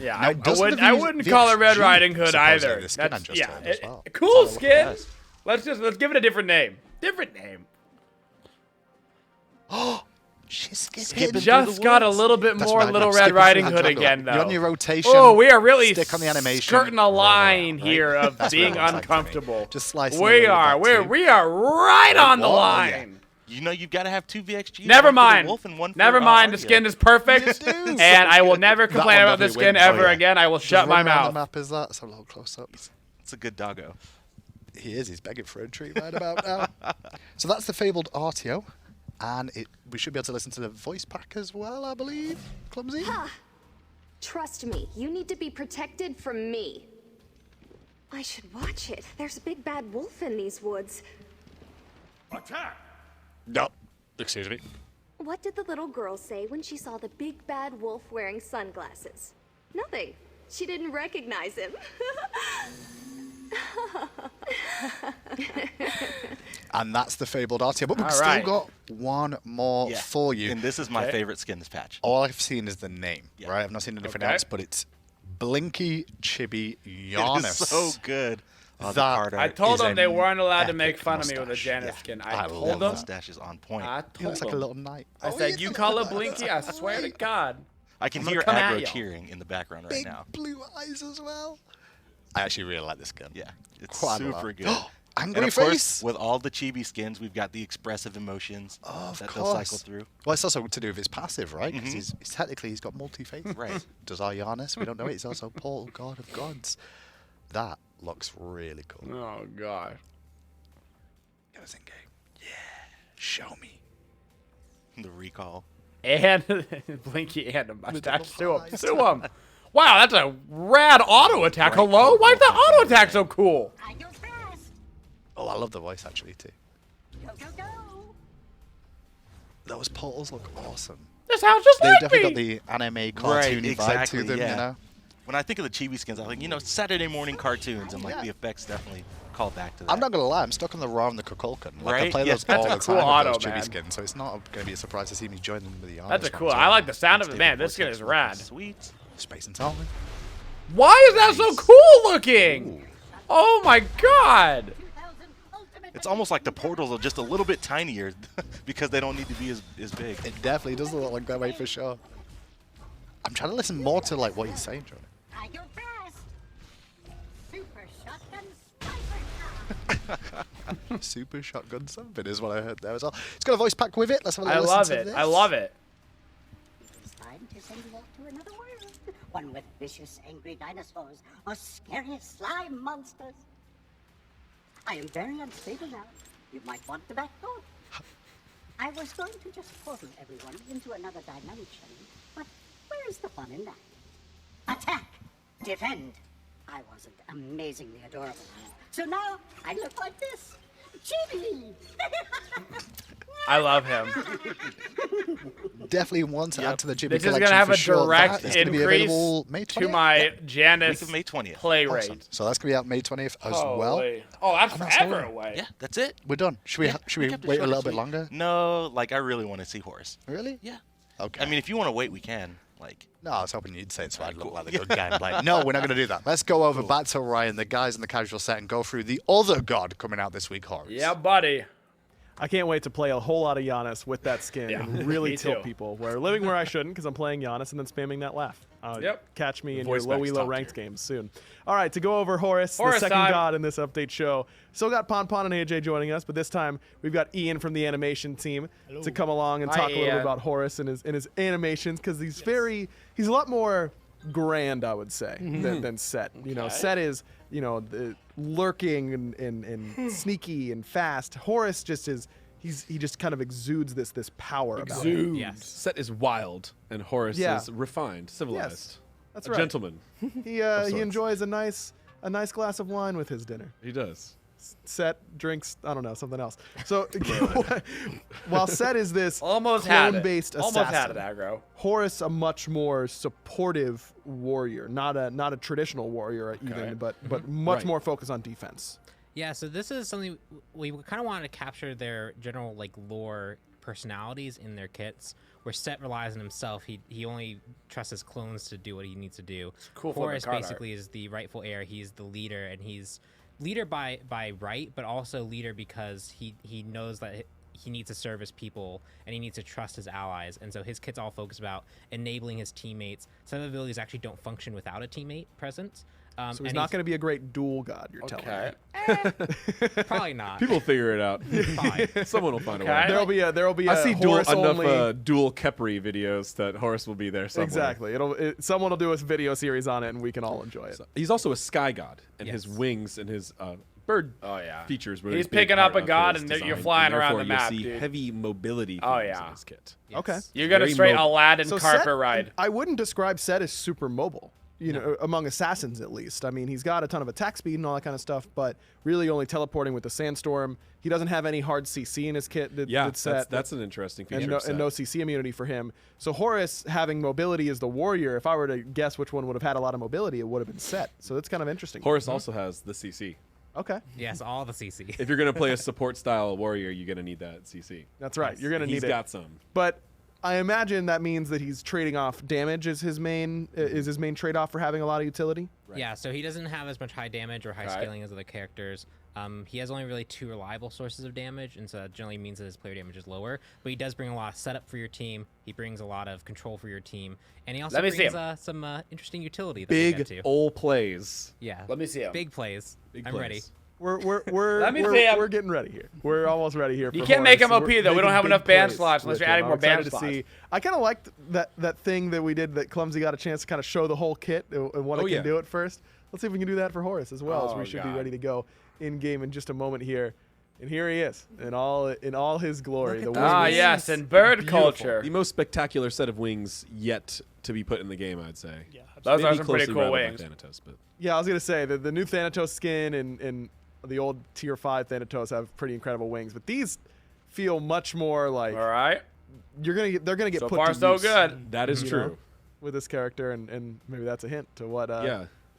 Yeah. Yeah, Now, I wouldn't call it Red Riding Hood either. That's cool skin. Let's give it a different name. Different name. It just got a little bit more Little Red Riding Hood again, though. You're on your rotation. Oh, we are really stick on the animation. skirting a line here of That's being what it looks like to me. uncomfortable. Just slice. We are right on the line. You know, you've got to have 2 VXGs. Never one for the mind. wolf and one Never for, mind. The Arya. skin is perfect, and I will never complain about this skin ever again. I will shut my mouth. The map is that? Let's have a little close up. It's a good doggo. He is. He's begging for a treat right about now. So that's the fabled RTO, and we should be able to listen to the voice pack as well, I believe. Clumsy. Huh. Trust me, you need to be protected from me. I should watch it. There's a big bad wolf in these woods. Attack! No. Excuse me. What did the little girl say when she saw the big bad wolf wearing sunglasses? Nothing. She didn't recognize him. And that's the fabled RTO, but we've still got one more for you. And this is my favorite skins patch. All I've seen is the name, right? I've not seen anything else, but it's Blinky Chibi Giannis. It is so good. I told them they weren't allowed to make fun of me with a Janus skin. I told them. Mustache is on point. He looks like a little knight. I said, you call it Blinky? I swear to God. I can hear aggro cheering in the background right now. Blue eyes as well. I actually really like this skin. Yeah, it's Quite super good. Angry and of face. Course, with all the chibi skins, we've got the expressive emotions that they'll cycle through. Well, it's also to do with his passive, right? Because he's technically he's got multi-faith. Right. Does our Giannis? We don't know. He's also Paul, God of Gods. That looks really cool. Oh God. Get us in game. Yeah. Show me. The recall. And Blinky and a mustache. Sue him. Wow, that's a rad auto attack. Hello? Why is that auto attack so cool? Oh, I love the voice actually too. Those portals look awesome. This sounds just They've like definitely me. got the anime cartoony vibe to them, you know? When I think of the chibi skins, I'm like, Saturday morning cartoons, and like the effects definitely call back to that. I'm not gonna lie, I'm stuck on the Ra and the Kukulkan. Like Right? I play Yeah, those that's all a the cool time auto, with those man. chibi skins, so it's not gonna be a surprise to see me join them with the Giannis. That's a cool. I like the sound of it, man. This skin is rad. Sweet. Space and time. Why is that so cool looking? Oh my God. It's almost like the portals are just a little bit tinier because they don't need to be as big. It definitely does look like that way for sure. I'm trying to listen more to like what he's saying, Johnny. Super shotgun something is what I heard there as well. It's got a voice pack with it. Let's have a little listen to this. I love it. It's time to send you off to another world. One with vicious, angry dinosaurs or scary slime monsters. I am very unstable now. You might want to back off. I was going to just portal everyone into another dimension, but where is the fun in that? Attack! Defend! I wasn't amazingly adorable. So now I look like this. Chibi! I love him. Definitely want to add to the Chibi This is collection going to have for a sure. direct That is gonna be available May increase 20th. to my Janus May 20th. play Awesome. rate. So that's going to be out May 20th as well. Holy. Oh, that's And that's forever all. away. Yeah, that's it. We're done. Should we kept it wait a short little and bit sweet. longer? No, like I really want to see Horus. Really? Yeah. Okay. I mean, if you want to wait, we can. Like. No, I was hoping you'd say it so I'd look like the good guy. Like, no, we're not going to do that. Let's go over back to Ryan, the guys in the casual set, and go through the other god coming out this week, Horus. Yeah, buddy. I can't wait to play a whole lot of Giannis with that skin and really Me tilt too. people. Where living where I shouldn't because I'm playing Giannis and then spamming that laugh. Catch me in your voice low back's elo top ranked games soon. All right, to go over Horus, the Horus second time. god in this update show. Still got Pon and AJ joining us, but this time we've got Ian from the animation team to come along and Hi, talk a little bit Ian. about Horus and his animations because he's he's a lot more grand, I would say, than Set. You know, Set is the lurking and sneaky and fast. Horus just is. He just kind of exudes this power about him. Yes. Set is wild, and Horus is refined, civilized. Yes, that's a right. gentleman. He enjoys a nice glass of wine with his dinner. He does. Set drinks, I don't know, something else. So while Set is this Almost had it. clone-based assassin, Almost had it, aggro. Horus a much more supportive warrior, not a traditional warrior even, but much more focused on defense. Yeah, so this is something we kind of wanted to capture their general lore personalities in their kits. Where Set relies on himself, he only trusts his clones to do what he needs to do. Cool. Horus basically is the rightful heir. He's the leader, and he's leader by right, but also leader because he knows that he needs to serve his people and he needs to trust his allies. And so his kit's all focused about enabling his teammates. Some abilities actually don't function without a teammate presence. So he's not going to be a great duel god, you're telling me. Probably not. People figure it out. Someone will find a way. There'll be a I see Horus enough dual Kepri videos that Horus will be there somewhere. Exactly. Someone will do a video series on it, and we can all enjoy it. So, he's also a sky god, and his wings and his bird features. He's picking up a god, and you're flying around the map, see dude. Heavy mobility in his kit. Okay. You're going to straight Aladdin So carpet Set, ride. I wouldn't describe Set as super mobile. You know, among assassins at least. I mean, he's got a ton of attack speed and all that kind of stuff, but really only teleporting with the Sandstorm. He doesn't have any hard CC in his kit. That's an interesting feature. And no CC immunity for him. So Horus having mobility as the warrior, if I were to guess which one would have had a lot of mobility, it would have been Set. So that's kind of interesting. Horus also has the CC. Okay. Yes, all the CC. If you're going to play a support style warrior, you're going to need that CC. That's right. You're going to need it. He's got some. But I imagine that means that he's trading off damage as his main trade-off for having a lot of utility. Right. Yeah, so he doesn't have as much high damage or high scaling as other characters. He has only really 2 reliable sources of damage, and so that generally means that his player damage is lower. But he does bring a lot of setup for your team. He brings a lot of control for your team, and he also brings some interesting utility. That we'll get to. Ol' plays. Yeah. Let me see him. Big plays. I'm ready. We're getting ready here. We're almost ready here. You for can't Horus. make him OP though. We don't have enough band slots unless you're adding more band slots. I kind of liked that thing that we did that Clumsy got a chance to kind of show the whole kit and what it can do at first. Let's see if we can do that for Horus as well. So we should be ready to go in game in just a moment here. And here he is in all his glory. Yes, and bird culture. The most spectacular set of wings yet to be put in the game, I'd say. Yeah, those are some pretty cool wings. Thanatos, but. Yeah, I was gonna say the new Thanatos skin and the old tier 5 Thanatos have pretty incredible wings, but these feel much more like. All right. They're gonna get so put far to so use, good. That is true. With this character, and maybe that's a hint to what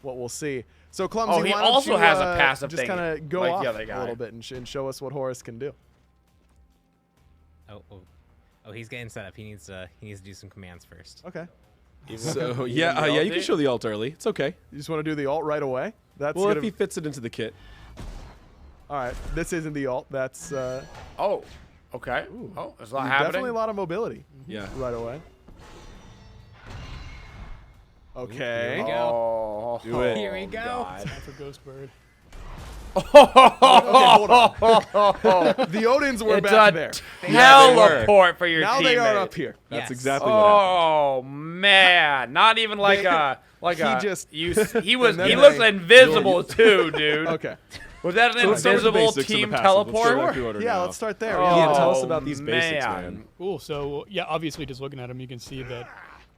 we'll see. So Clumsy, he why don't also you, has a passive just thing, kind of go like off the other guy. a little bit and show us what Horus can do. Oh, he's getting set up. He needs to do some commands first. Okay. So you can show the ult early. It's okay. You just want to do the ult right away? Well, if he fits it into the kit. All right, this isn't the ult. That's. Oh, okay. Ooh. Oh, there's a lot happening. Definitely a lot of mobility. Yeah. Right away. Okay. Here we go. Do it. Here we go. Time for Ghost Bird. Hold on. The Odins were back there. Teleport for your now teammate. They are up here. That's exactly what happened. Oh man, not even like he looks invisible too, dude. Okay. Was that an invisible team teleport? Yeah, let's start there. Ian, tell us about these basics, man. Cool. So yeah, obviously, just looking at him, you can see that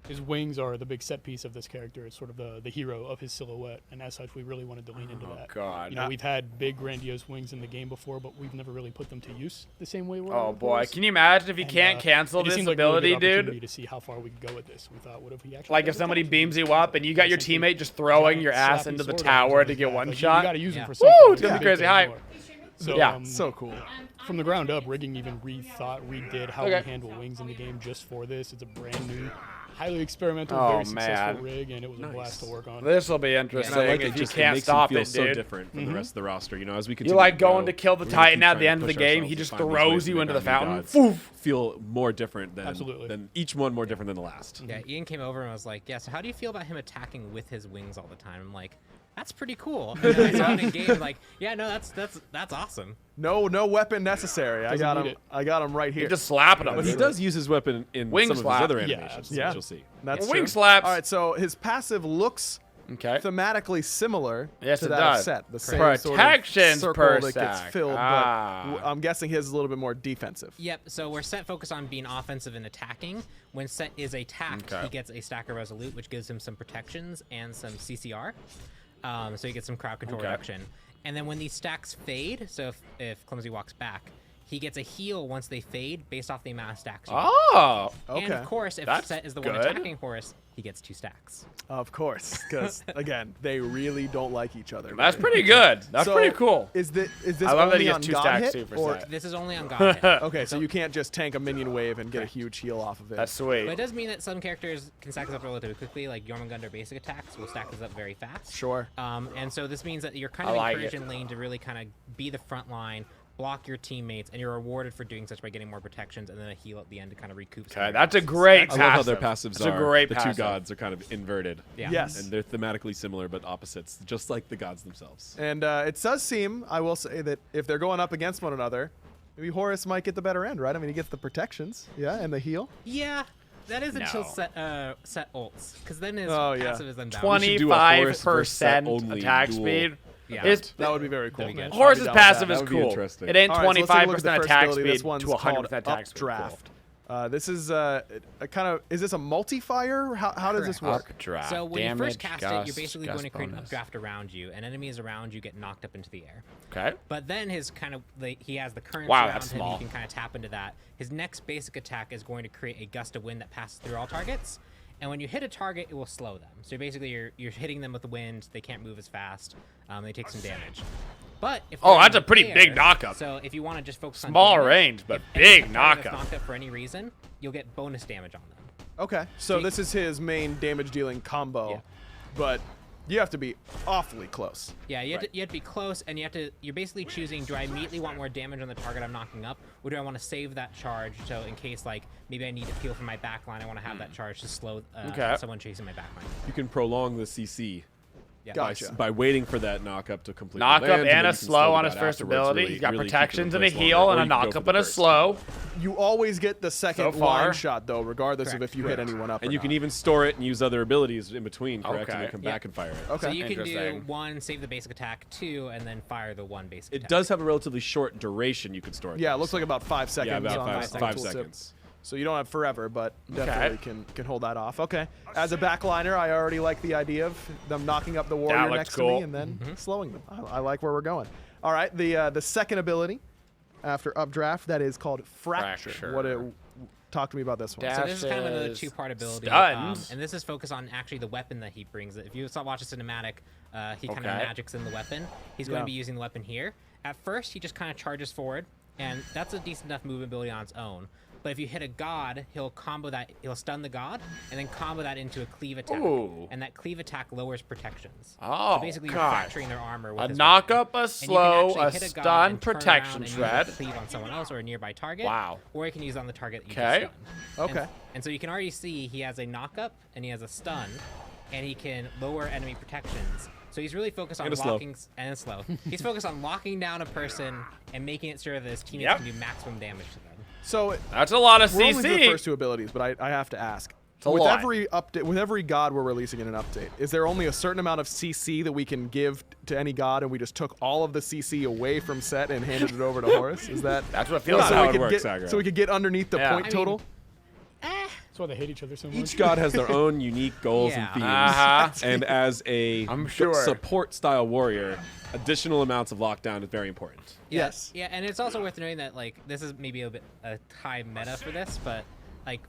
his wings are the big set piece of this character. It's sort of the hero of his silhouette, and as such, we really wanted to lean into that. God. You know, we've had big, grandiose wings in the game before, but we've never really put them to use the same way we're. Oh boy, can you imagine if you can't cancel this ability, dude? To see how far we could go with this, we thought, what if he actually? Like if somebody beams you up and you got your teammate just throwing your ass into the tower to get one shot. You got to use him for something. Woo! It's gonna be crazy hype. So, yeah, so cool. From the ground up, Rigging even redid how we handle wings in the game just for this. It's a brand new, highly experimental, very successful rig, and it was a blast to work on. This will be interesting. I like if it. You can't stop it, dude. So different from the rest of the roster. You know, as we continue. You like going to kill the Titan at the end of the game? He just throws you into the fountain. Feel more different than each one more different than the last. Yeah, Ian came over and was like, "Yeah, so how do you feel about him attacking with his wings all the time?" I'm like, that's pretty cool. And I saw him in game, like, yeah, no, that's awesome. No weapon necessary. I got him right here. You're just slapping him. But he does use his weapon in wing some slap. of his other animations, which you'll see. That's wing slaps. All right, so his passive looks thematically similar to that of Set. The same protections sort of circle per that gets filled, but I'm guessing his is a little bit more defensive. Yep, so where Set focus on being offensive and attacking, when Set is attacked, he gets a stack of Resolute, which gives him some protections and some CCR. So you get some crowd control reduction. And then when these stacks fade, so if Clumsy walks back, he gets a heal once they fade based off the amount of stacks. Oh, okay. And of course, if Set is the one attacking Horus, he gets 2 stacks. Of course, because again, they really don't like each other. That's pretty good. That's pretty cool. Is this I love only that he gets on 2 God stacks hit, too for or Set. This is only on God hit. Okay, so you can't just tank a minion wave and get a huge heal off of it. That's sweet. But it does mean that some characters can stack this up relatively quickly, like Jormungandr basic attacks will stack this up very fast. Sure. And so this means that you're kind of encouraged in lane to really kind of be the front line, block your teammates, and you're rewarded for doing such by getting more protections and then a heal at the end to kind of recoup. Okay, that's a great passive. I love how their passives that's a great the passive. two gods are kind of inverted. Yeah. Yes. And they're thematically similar but opposites, just like the gods themselves. And it does seem, I will say, that if they're going up against one another, maybe Horus might get the better end, right? I mean, he gets the protections, yeah, and the heal. Yeah. That is until set ults, because then his Oh, passive is unbound. 25% attack speed. Yeah. That would be very cool. That'd be good. Horus's passive That is would be cool. interesting. It ain't All right, so let's take a look at 25% the first attack ability. speed This one's to 100% called attack speed. Updraft. This is a kind of, is this a multi-fire? How does this work? Updraft. So when you first Damage, cast it, you're gust, basically gust going to create an bonus. updraft around you, and enemies around you get knocked up into the air. Okay. But then his kind of, he has the currents Wow, around that's him. small. You can kind of tap into that. His next basic attack is going to create a gust of wind that passes through all targets. And when you hit a target, it will slow them. So basically, you're hitting them with the wind. They can't move as fast. They take some damage. But if that's they're a pretty in big the air, knockup. So if you want to just focus on Small damage, range, but if big any target that's knockup. knocked up for any reason, you'll get bonus damage on them. Okay, so this is his main damage-dealing combo, but you have to be awfully close. Yeah, you have to be close, and you're basically choosing, do I immediately want more damage on the target I'm knocking up, or do I want to save that charge, so in case, like, maybe I need to peel from my backline, I want to have that charge to slow someone chasing my backline. You can prolong the CC. Yeah. Gotcha. By waiting for that knock-up to complete. Knock up land, and then a you can slow on the his bat first afterwards, ability. really- He's got really keep protections it in and a place heal longer, and or a you can go knock for up the and a burst. slow. You always get the second So far. line shot, though, regardless of if you hit anyone up or And you can not. even store it and use other abilities in between, correct? And Okay. then come back and fire it. Okay. So you can do Interesting. 1, save the basic attack, 2, and then fire the 1 basic attack. It does have a relatively short duration you can store it. Yeah, it through, looks like so- about 5 seconds. Yeah, about on five, the five tooltip. seconds. So you don't have forever, but definitely can hold that off. Okay. As a backliner, I already like the idea of them knocking up the warrior looks next to cool. me and then slowing them. I like where we're going. All right, the second ability after updraft, that is called Fracture. Talk to me about this one. So this is kind of another 2-part ability, stuns. and this is focused on actually the weapon that he brings. If you watch a cinematic, he kind of magics in the weapon. He's going to be using the weapon here. At first, he just kind of charges forward, and that's a decent enough movement ability on its own. But if you hit a god, he'll combo that. He'll stun the god, and then combo that into a cleave attack. Ooh. And that cleave attack lowers protections. Oh, so basically, you're God. fracturing their armor with A his knock weapon. up, a And you can slow, actually a hit god stun, and turn protection around and use shred. a cleave on someone else or a nearby target. Wow. Or you can use it on the target that you Okay. just stunned. Okay. And so you can already see he has a knock up and he has a stun, and he can lower enemy protections. So he's really focused on And a slow. locking and slow. He's focused on locking down a person and making it sure that his teammates can do maximum damage to them. So That's a lot of we're only through the CC. first 2 abilities, but I have to ask. a With lot. every update, with every god we're releasing in an update, is there only a certain amount of CC that we can give to any god, and we just took all of the CC away from set and handed it over to Horus? Is that? That's what it feels That's like. how we it could works, get, Aggro. so we could get underneath the Yeah. point total. That's why they hate each other so much. Each god has their own unique goals and themes. Uh-huh. And as a I'm sure. support style warrior, additional amounts of lockdown is very important. Yes. Yeah, and it's also worth noting that like this is maybe a high meta for this, but like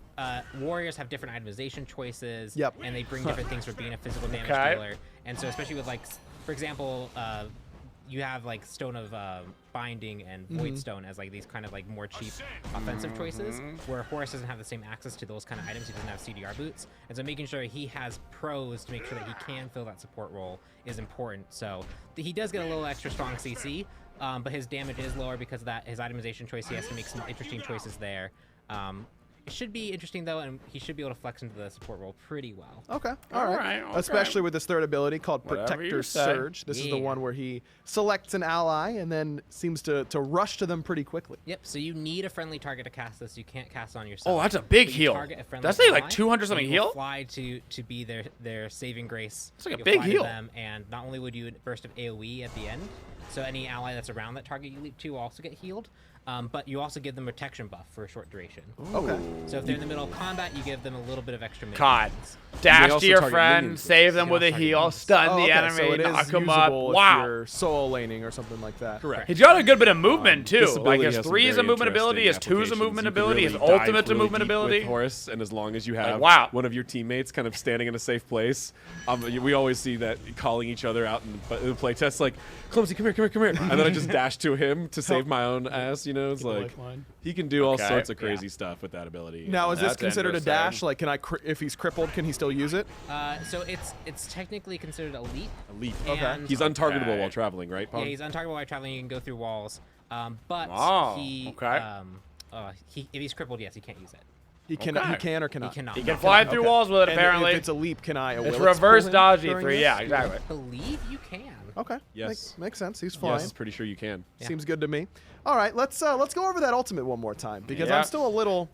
warriors have different itemization choices. Yep. And they bring different things for being a physical damage Okay. dealer. And so especially with like, for example, you have like Stone of Binding and Void Stone as like these kind of like more cheap offensive choices, where Horus doesn't have the same access to those kind of items. He doesn't have CDR boots, and so making sure he has pros to make sure that he can fill that support role is important. So he does get a little extra strong CC, but his damage is lower because of that. His itemization choice, he has to make some interesting choices there. It should be interesting though, and he should be able to flex into the support role pretty well. Okay. All right. okay. Especially with this third ability called Whatever Protector you say. Surge. This is the one where he selects an ally and then seems to rush to them pretty quickly. Yep, so you need a friendly target to cast this. You can't cast on yourself. Oh, that's a big But you heal. target a friendly That's like ally, 200 something and you will heal? fly to be their saving grace. It's like a You'll big fly to heal. them, and not only would you burst of AoE at the end, so any ally that's around that target you leap to will also get healed. But you also give them protection buff for a short duration. Okay. So if they're in the middle of combat, you give them a little bit of extra God. minions. Dash also to your target friend, minions. save them You with a also target heal, minions. stun Oh, the okay, enemy, so it is knock them usable up. if Wow. you're solo laning or something like that. Correct. He's got a good bit of movement too. This Like ability his has some 3 is a very movement ability, his interesting 2 is a movement applications. ability, You his can really ultimate's a dive really movement deep with ability. Horus, and as long as you have wow. one of your teammates kind of standing in a safe place, we always see that calling each other out in the playtest, like, Clumsy, come here, come here. And then I just dash to him to save my own ass, you know? It's like, he can do all sorts of crazy stuff with that ability. Now, is this considered a dash? Like, can I, if he's crippled, can he still use it? So it's technically considered elite. Elite. Okay. He's untargetable while traveling, right, Pong? Yeah, he's untargetable while traveling. You can go through walls. But if he's crippled, yes, he can't use it. He can, he can or cannot? He cannot. He can fly through walls with it, And apparently. if it's a leap, can I? It's reverse dodgy 3, yeah, exactly. I believe you can. Okay. Yes. Makes sense. He's fine. Yes, pretty sure you can. Yeah. Seems good to me. All right, let's go over that ultimate one more time because I'm still a little.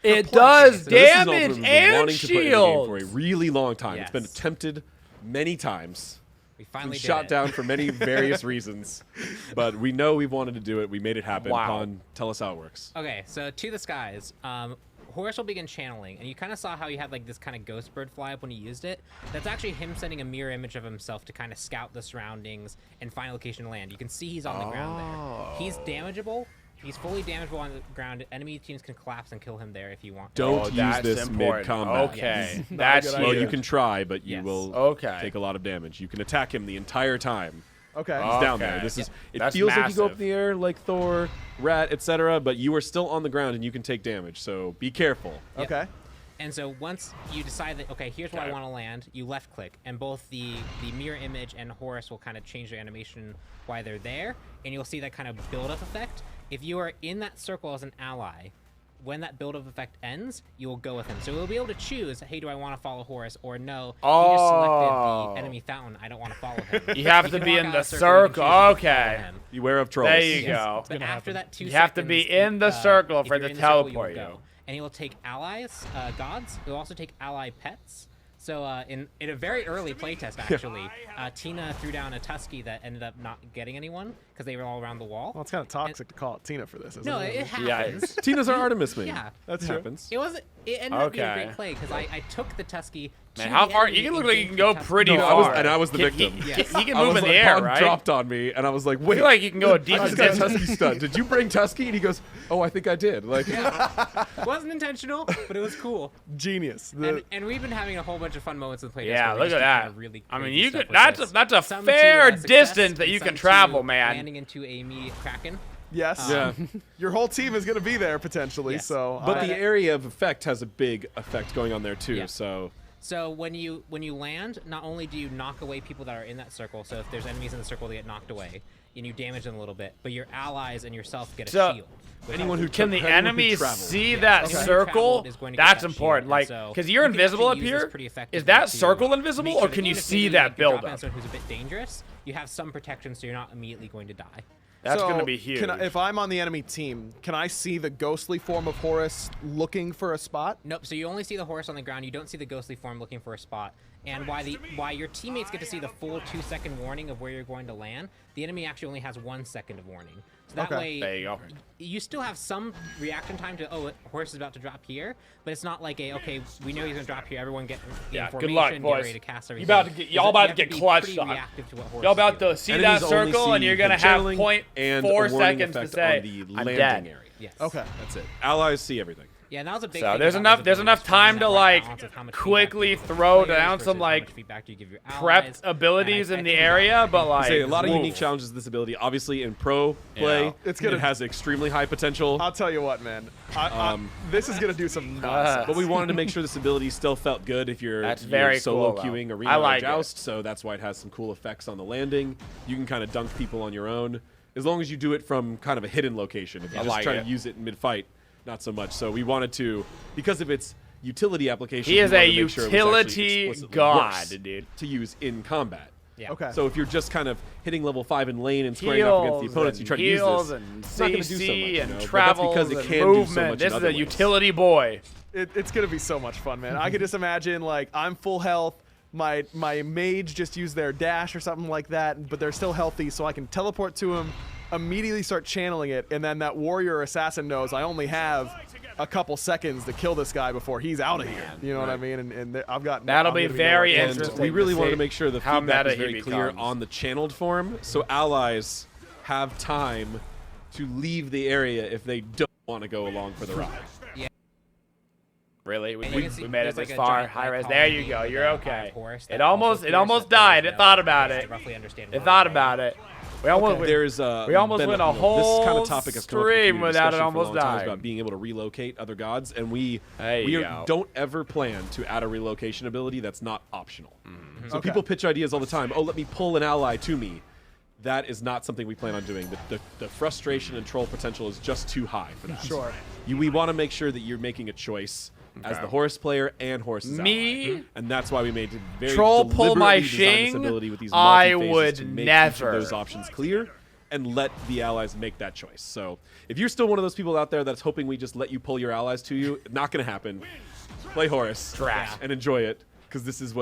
It does So damage this is an ultimate we've been and wanting to put in the game shield. for a really long time. Yes. It's been attempted many times. We finally been did shot it. down for many various reasons, but we know we've wanted to do it. We made it happen. Wow. Pon, tell us how it works. Okay, so to the skies. Horus will begin channeling, and you kind of saw how he had like this kind of ghost bird fly up when he used it. That's actually him sending a mirror image of himself to kind of scout the surroundings and find a location to land. You can see he's on the ground there. He's damageable. He's fully damageable on the ground. Enemy teams can collapse and kill him there if you want. Don't use this mid-combat. Okay, that's well, huge. you can try, but you will take a lot of damage. You can attack him the entire time. Okay. He's down there. This is. It feels like you go up in the air like Thor, Rat, etc., but you are still on the ground and you can take damage. So be careful. Yep. Okay. And so once you decide that, okay, here's where I want to land, you left click, and both the mirror image and Horus will kind of change their animation while they're there, and you'll see that kind of build-up effect. If you are in that circle as an ally, when that build-up effect ends, you will go with him. So you'll be able to choose, hey, do I want to follow Horus, or no, he just selected the enemy fountain, I don't want to follow him. You have to be in the circle. Okay. Beware of trolls. There you go. But after that 2 seconds, you have to be in the circle for it to teleport you. And he will take allies, gods. He'll also take ally pets. So in a very early playtest, actually, Tina threw down a Tusky that ended up not getting anyone because they were all around the wall. Well, it's kind of toxic to call it Tina for this, isn't No, it? it happens. Tina's our Artemis main. Yeah. That's happens. It ended up being a great play because I took the Tusky. Man, how far? You can look like you can go pretty far. I was the victim. He can move in the air, Pon right? dropped on me, and I was like, wait. I feel like you can go a decent I just got Tusky stun. Did you bring Tusky? And he goes, oh, I think I did. Like, It wasn't intentional, but it was cool. Genius. And we've been having a whole bunch of fun moments in the playtest. Yeah, where we look just at do that. kind of really I mean, crazy you stuff could. with That's a Some fair to, success, distance that and you some can to travel, man. Landing into a immediate Kraken. Yes. Yeah. Your whole team is going to be there potentially. Yes. So. but the area of effect has a big effect going on there too. Yeah. So when you land, not only do you knock away people that are in that circle, so if there's enemies in the circle, they get knocked away, and you damage them a little bit, but your allies and yourself get a shield. anyone who Can the anyone who enemies travels. see Yes. that Okay. circle? Is going to get That's that important. shield, Like, and so because you're you can invisible up actually use this here. pretty Is effectively that to circle make invisible, sure or that can you even if see maybe, that like, you're build dropping on up? someone who's a bit dangerous, you have some protection, so you're not immediately going to die. That's So, going to be huge. if I'm on the enemy team, can I see the ghostly form of Horus looking for a spot? Nope. So you only see the Horus on the ground. You don't see the ghostly form looking for a spot. And why your teammates get to see the full 2-second warning of where you're going to land, the enemy actually only has 1 second of warning. So that way, there you go. You still have some reaction time to, oh, Horus is about to drop here, but it's not like okay, we know he's gonna drop here. Everyone get Yeah, formation, good luck, get boys. ready to cast everything. Y'all about to get clutched on. Y'all about to see that circle, and you're gonna have and 0.4 a warning seconds to effect say, on the I'm landing dead. area. Yes. Okay. That's it. Allies see everything. Yeah, and that was a big So thing there's about enough visibility, time to that like balance of how much quickly feedback you give throw players down versus some how like much feedback you give your prep allies. abilities And in I the think area, but like a lot of woof. unique challenges to this ability. Obviously, in pro play, it has extremely high potential. I'll tell you what, man. This is gonna do some nonsense. But we wanted to make sure this ability still felt good if you're, That's very solo cool, queuing though. arena I like or joust. So that's why it has some cool effects on the landing. You can kind of dunk people on your own, as long as you do it from kind of a hidden location. If you're just trying to use it in mid-fight, not so much. So we wanted to, because of its utility application. He is a make sure it was utility explicitly god, worse dude. to use in combat. Yeah. Okay. So if you're just kind of hitting level 5 in lane and squaring up against the opponents, you try to use this. And it's not going to do so much. CC and But travels that's because it and can movement. do so much This in is other a ways. utility boy. It's gonna be so much fun, man. I could just imagine like I'm full health. My mage just used their dash or something like that, but they're still healthy, so I can teleport to him, immediately start channeling it, and then that warrior assassin knows I only have a couple seconds to kill this guy before he's out of here. You know what I mean? And I've got. That'll be very And interesting. we really to wanted see to make sure the how feedback meta is very he clear becomes. on the channeled form, so allies have time to leave the area if they don't want to go along for the ride. Really? We And you can see made it there's, this like, a far. giant Hi-rez. column There you being go. with You're the okay. Horus It that almost clears died. that It thought about it. to roughly understand It what thought it about is. it. We almost we almost went a whole this kind of topic has come up in stream community without it discussion for a almost long time dying. about being able to relocate other gods, and we Hey, don't ever plan to add a relocation ability that's not optional. So Okay. people pitch ideas all the time. Oh, let me pull an ally to me. That is not something we plan on doing. The frustration and troll potential is just too high for that. Sure. We want to make sure that you're making a choice as the Horus player and Horus's ally. And that's why we made it very Troll pull my deliberately designed this shing? ability with these I multi-phases would to make each never. of those options clear and let the allies make that choice. So if you're still one of those people out there that's hoping we just let you pull your allies to you, not going to happen. Play Horus and enjoy it, because this is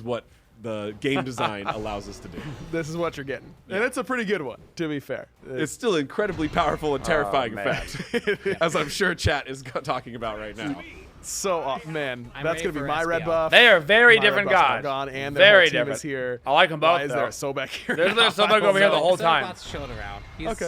what the game design allows us to do. This is what you're getting. And it's a pretty good one, to be fair. It's still incredibly powerful and terrifying man. fact, as I'm sure chat is talking about right now. So, man, I'm that's ready going to be for my SPL. red buff. They are very My different red buff's all guys. gone, and their Very whole team different. is here. I like them both, Why is though. there a so back here? There's a Sobek over here the whole time. Sobek's chilling around.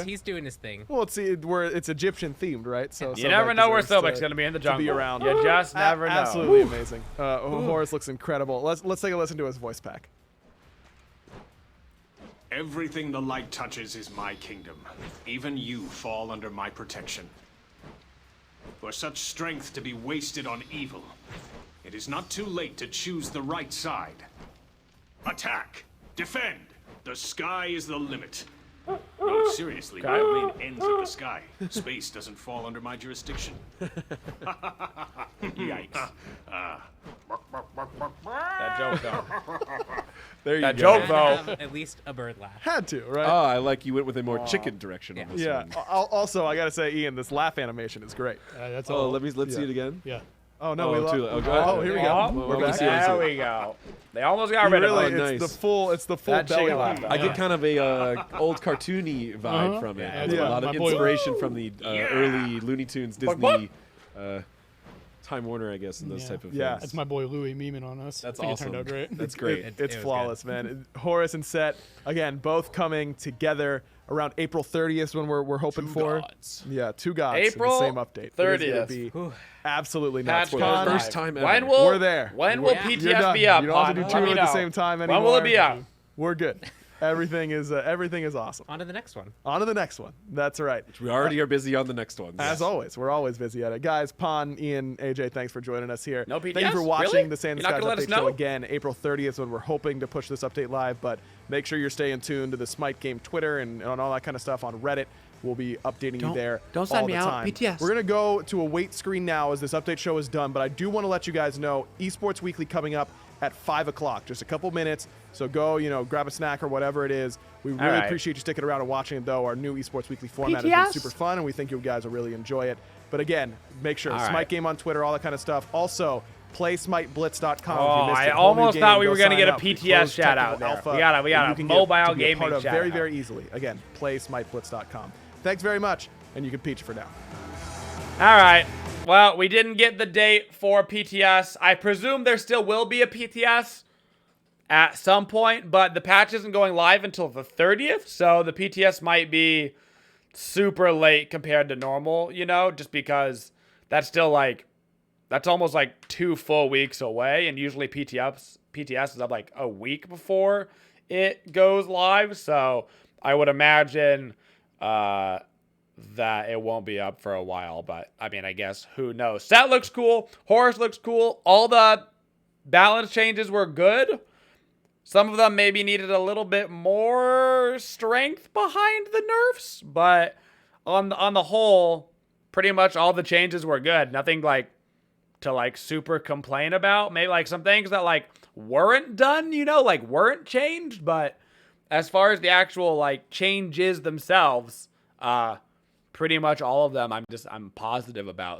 He's doing his thing. Well, it's Egyptian themed, right? So You never know where deserves Sobek's gonna be in the to jungle. be around. You just never know. Absolutely amazing. Horus looks incredible. Let's take a listen to his voice pack. Everything the light touches is my kingdom. Even you fall under my protection. For such strength to be wasted on evil, it is not too late to choose the right side. Attack! Defend! The sky is the limit. No, seriously, my domain ends at the sky. Space doesn't fall under my jurisdiction. Yikes. That joke, though. There you That go. joke, though. At least a bird laugh. Had to, right? Oh, I like you went with a more chicken direction on this Yeah. one. Also, I gotta say, Ian, this laugh animation is great. That's Oh, all. let's see it again. Yeah. Oh no, we too late. oh, go ahead. oh, here we go. Oh, We're back. There we go. They almost got rid of Really, it. Oh, it's nice. the full That belly chicken laugh. laugh. I get kind of a old cartoony vibe from it. Yeah, There's yeah. a lot of My boy- inspiration from the early Looney Tunes, Disney, Time Warner, I guess, and those type of Yeah. things. That's my boy Louis memeing on us. That's I think awesome. It turned out great. That's great. It's It was flawless, man. Horus and Set, again, both coming together around April 30th when we're hoping for. Gods. Yeah, two gods. April in the same update. 30th. It is gonna be absolutely nuts. Patch For the Con. first time ever. When will We're there. When will Yeah. You're PTS done. be up? You don't have to do Let two me at the know. same time anymore. When will it be up? We're good. Everything is awesome. On to the next one. On to the next one. That's right. We already are busy on the next one. As always, we're always busy at it. Guys, Pon, Ian, AJ, thanks for joining us here. No PTS? Thank you for watching Really? the Sand You're not Skies gonna let us Update Show know? again, April 30th, when we're hoping to push this update live. But make sure you're staying tuned to the Smite Game Twitter and on all that kind of stuff on Reddit. We'll be updating you there don't all sign the me out, time. PTS. We're going to go to a wait screen now as this update show is done. But I do want to let you guys know, Esports Weekly coming up at 5 o'clock. Just a couple minutes. So go, grab a snack or whatever it is. We really right. appreciate you sticking around and watching it, though. Our new Esports Weekly format has been super fun, and we think you guys will really enjoy it. But again, make sure, All Smite right. Game on Twitter, all that kind of stuff. Also, play SmiteBlitz.com. Oh, if you missed I it. Whole new almost game. thought we were going gonna to get a PTS shout out there. We got a mobile gaming shout shout very, out. very easily. Again, play SmiteBlitz.com. Thanks very much, and you can peach for now. All right. Well, we didn't get the date for PTS. I presume there still will be a PTS at some point, but the patch isn't going live until the 30th, so the PTS might be super late compared to normal, just because that's still that's almost 2 full weeks away, and usually PTS is up a week before it goes live, so I would imagine that it won't be up for a while, but I guess who knows. Set looks cool. Horus looks cool. All the balance changes were good. Some of them maybe needed a little bit more strength behind the nerfs, but on the whole, pretty much all the changes were good. Nothing to super complain about. Maybe some things that weren't done, weren't changed, but as far as the actual changes themselves, pretty much all of them I'm positive about.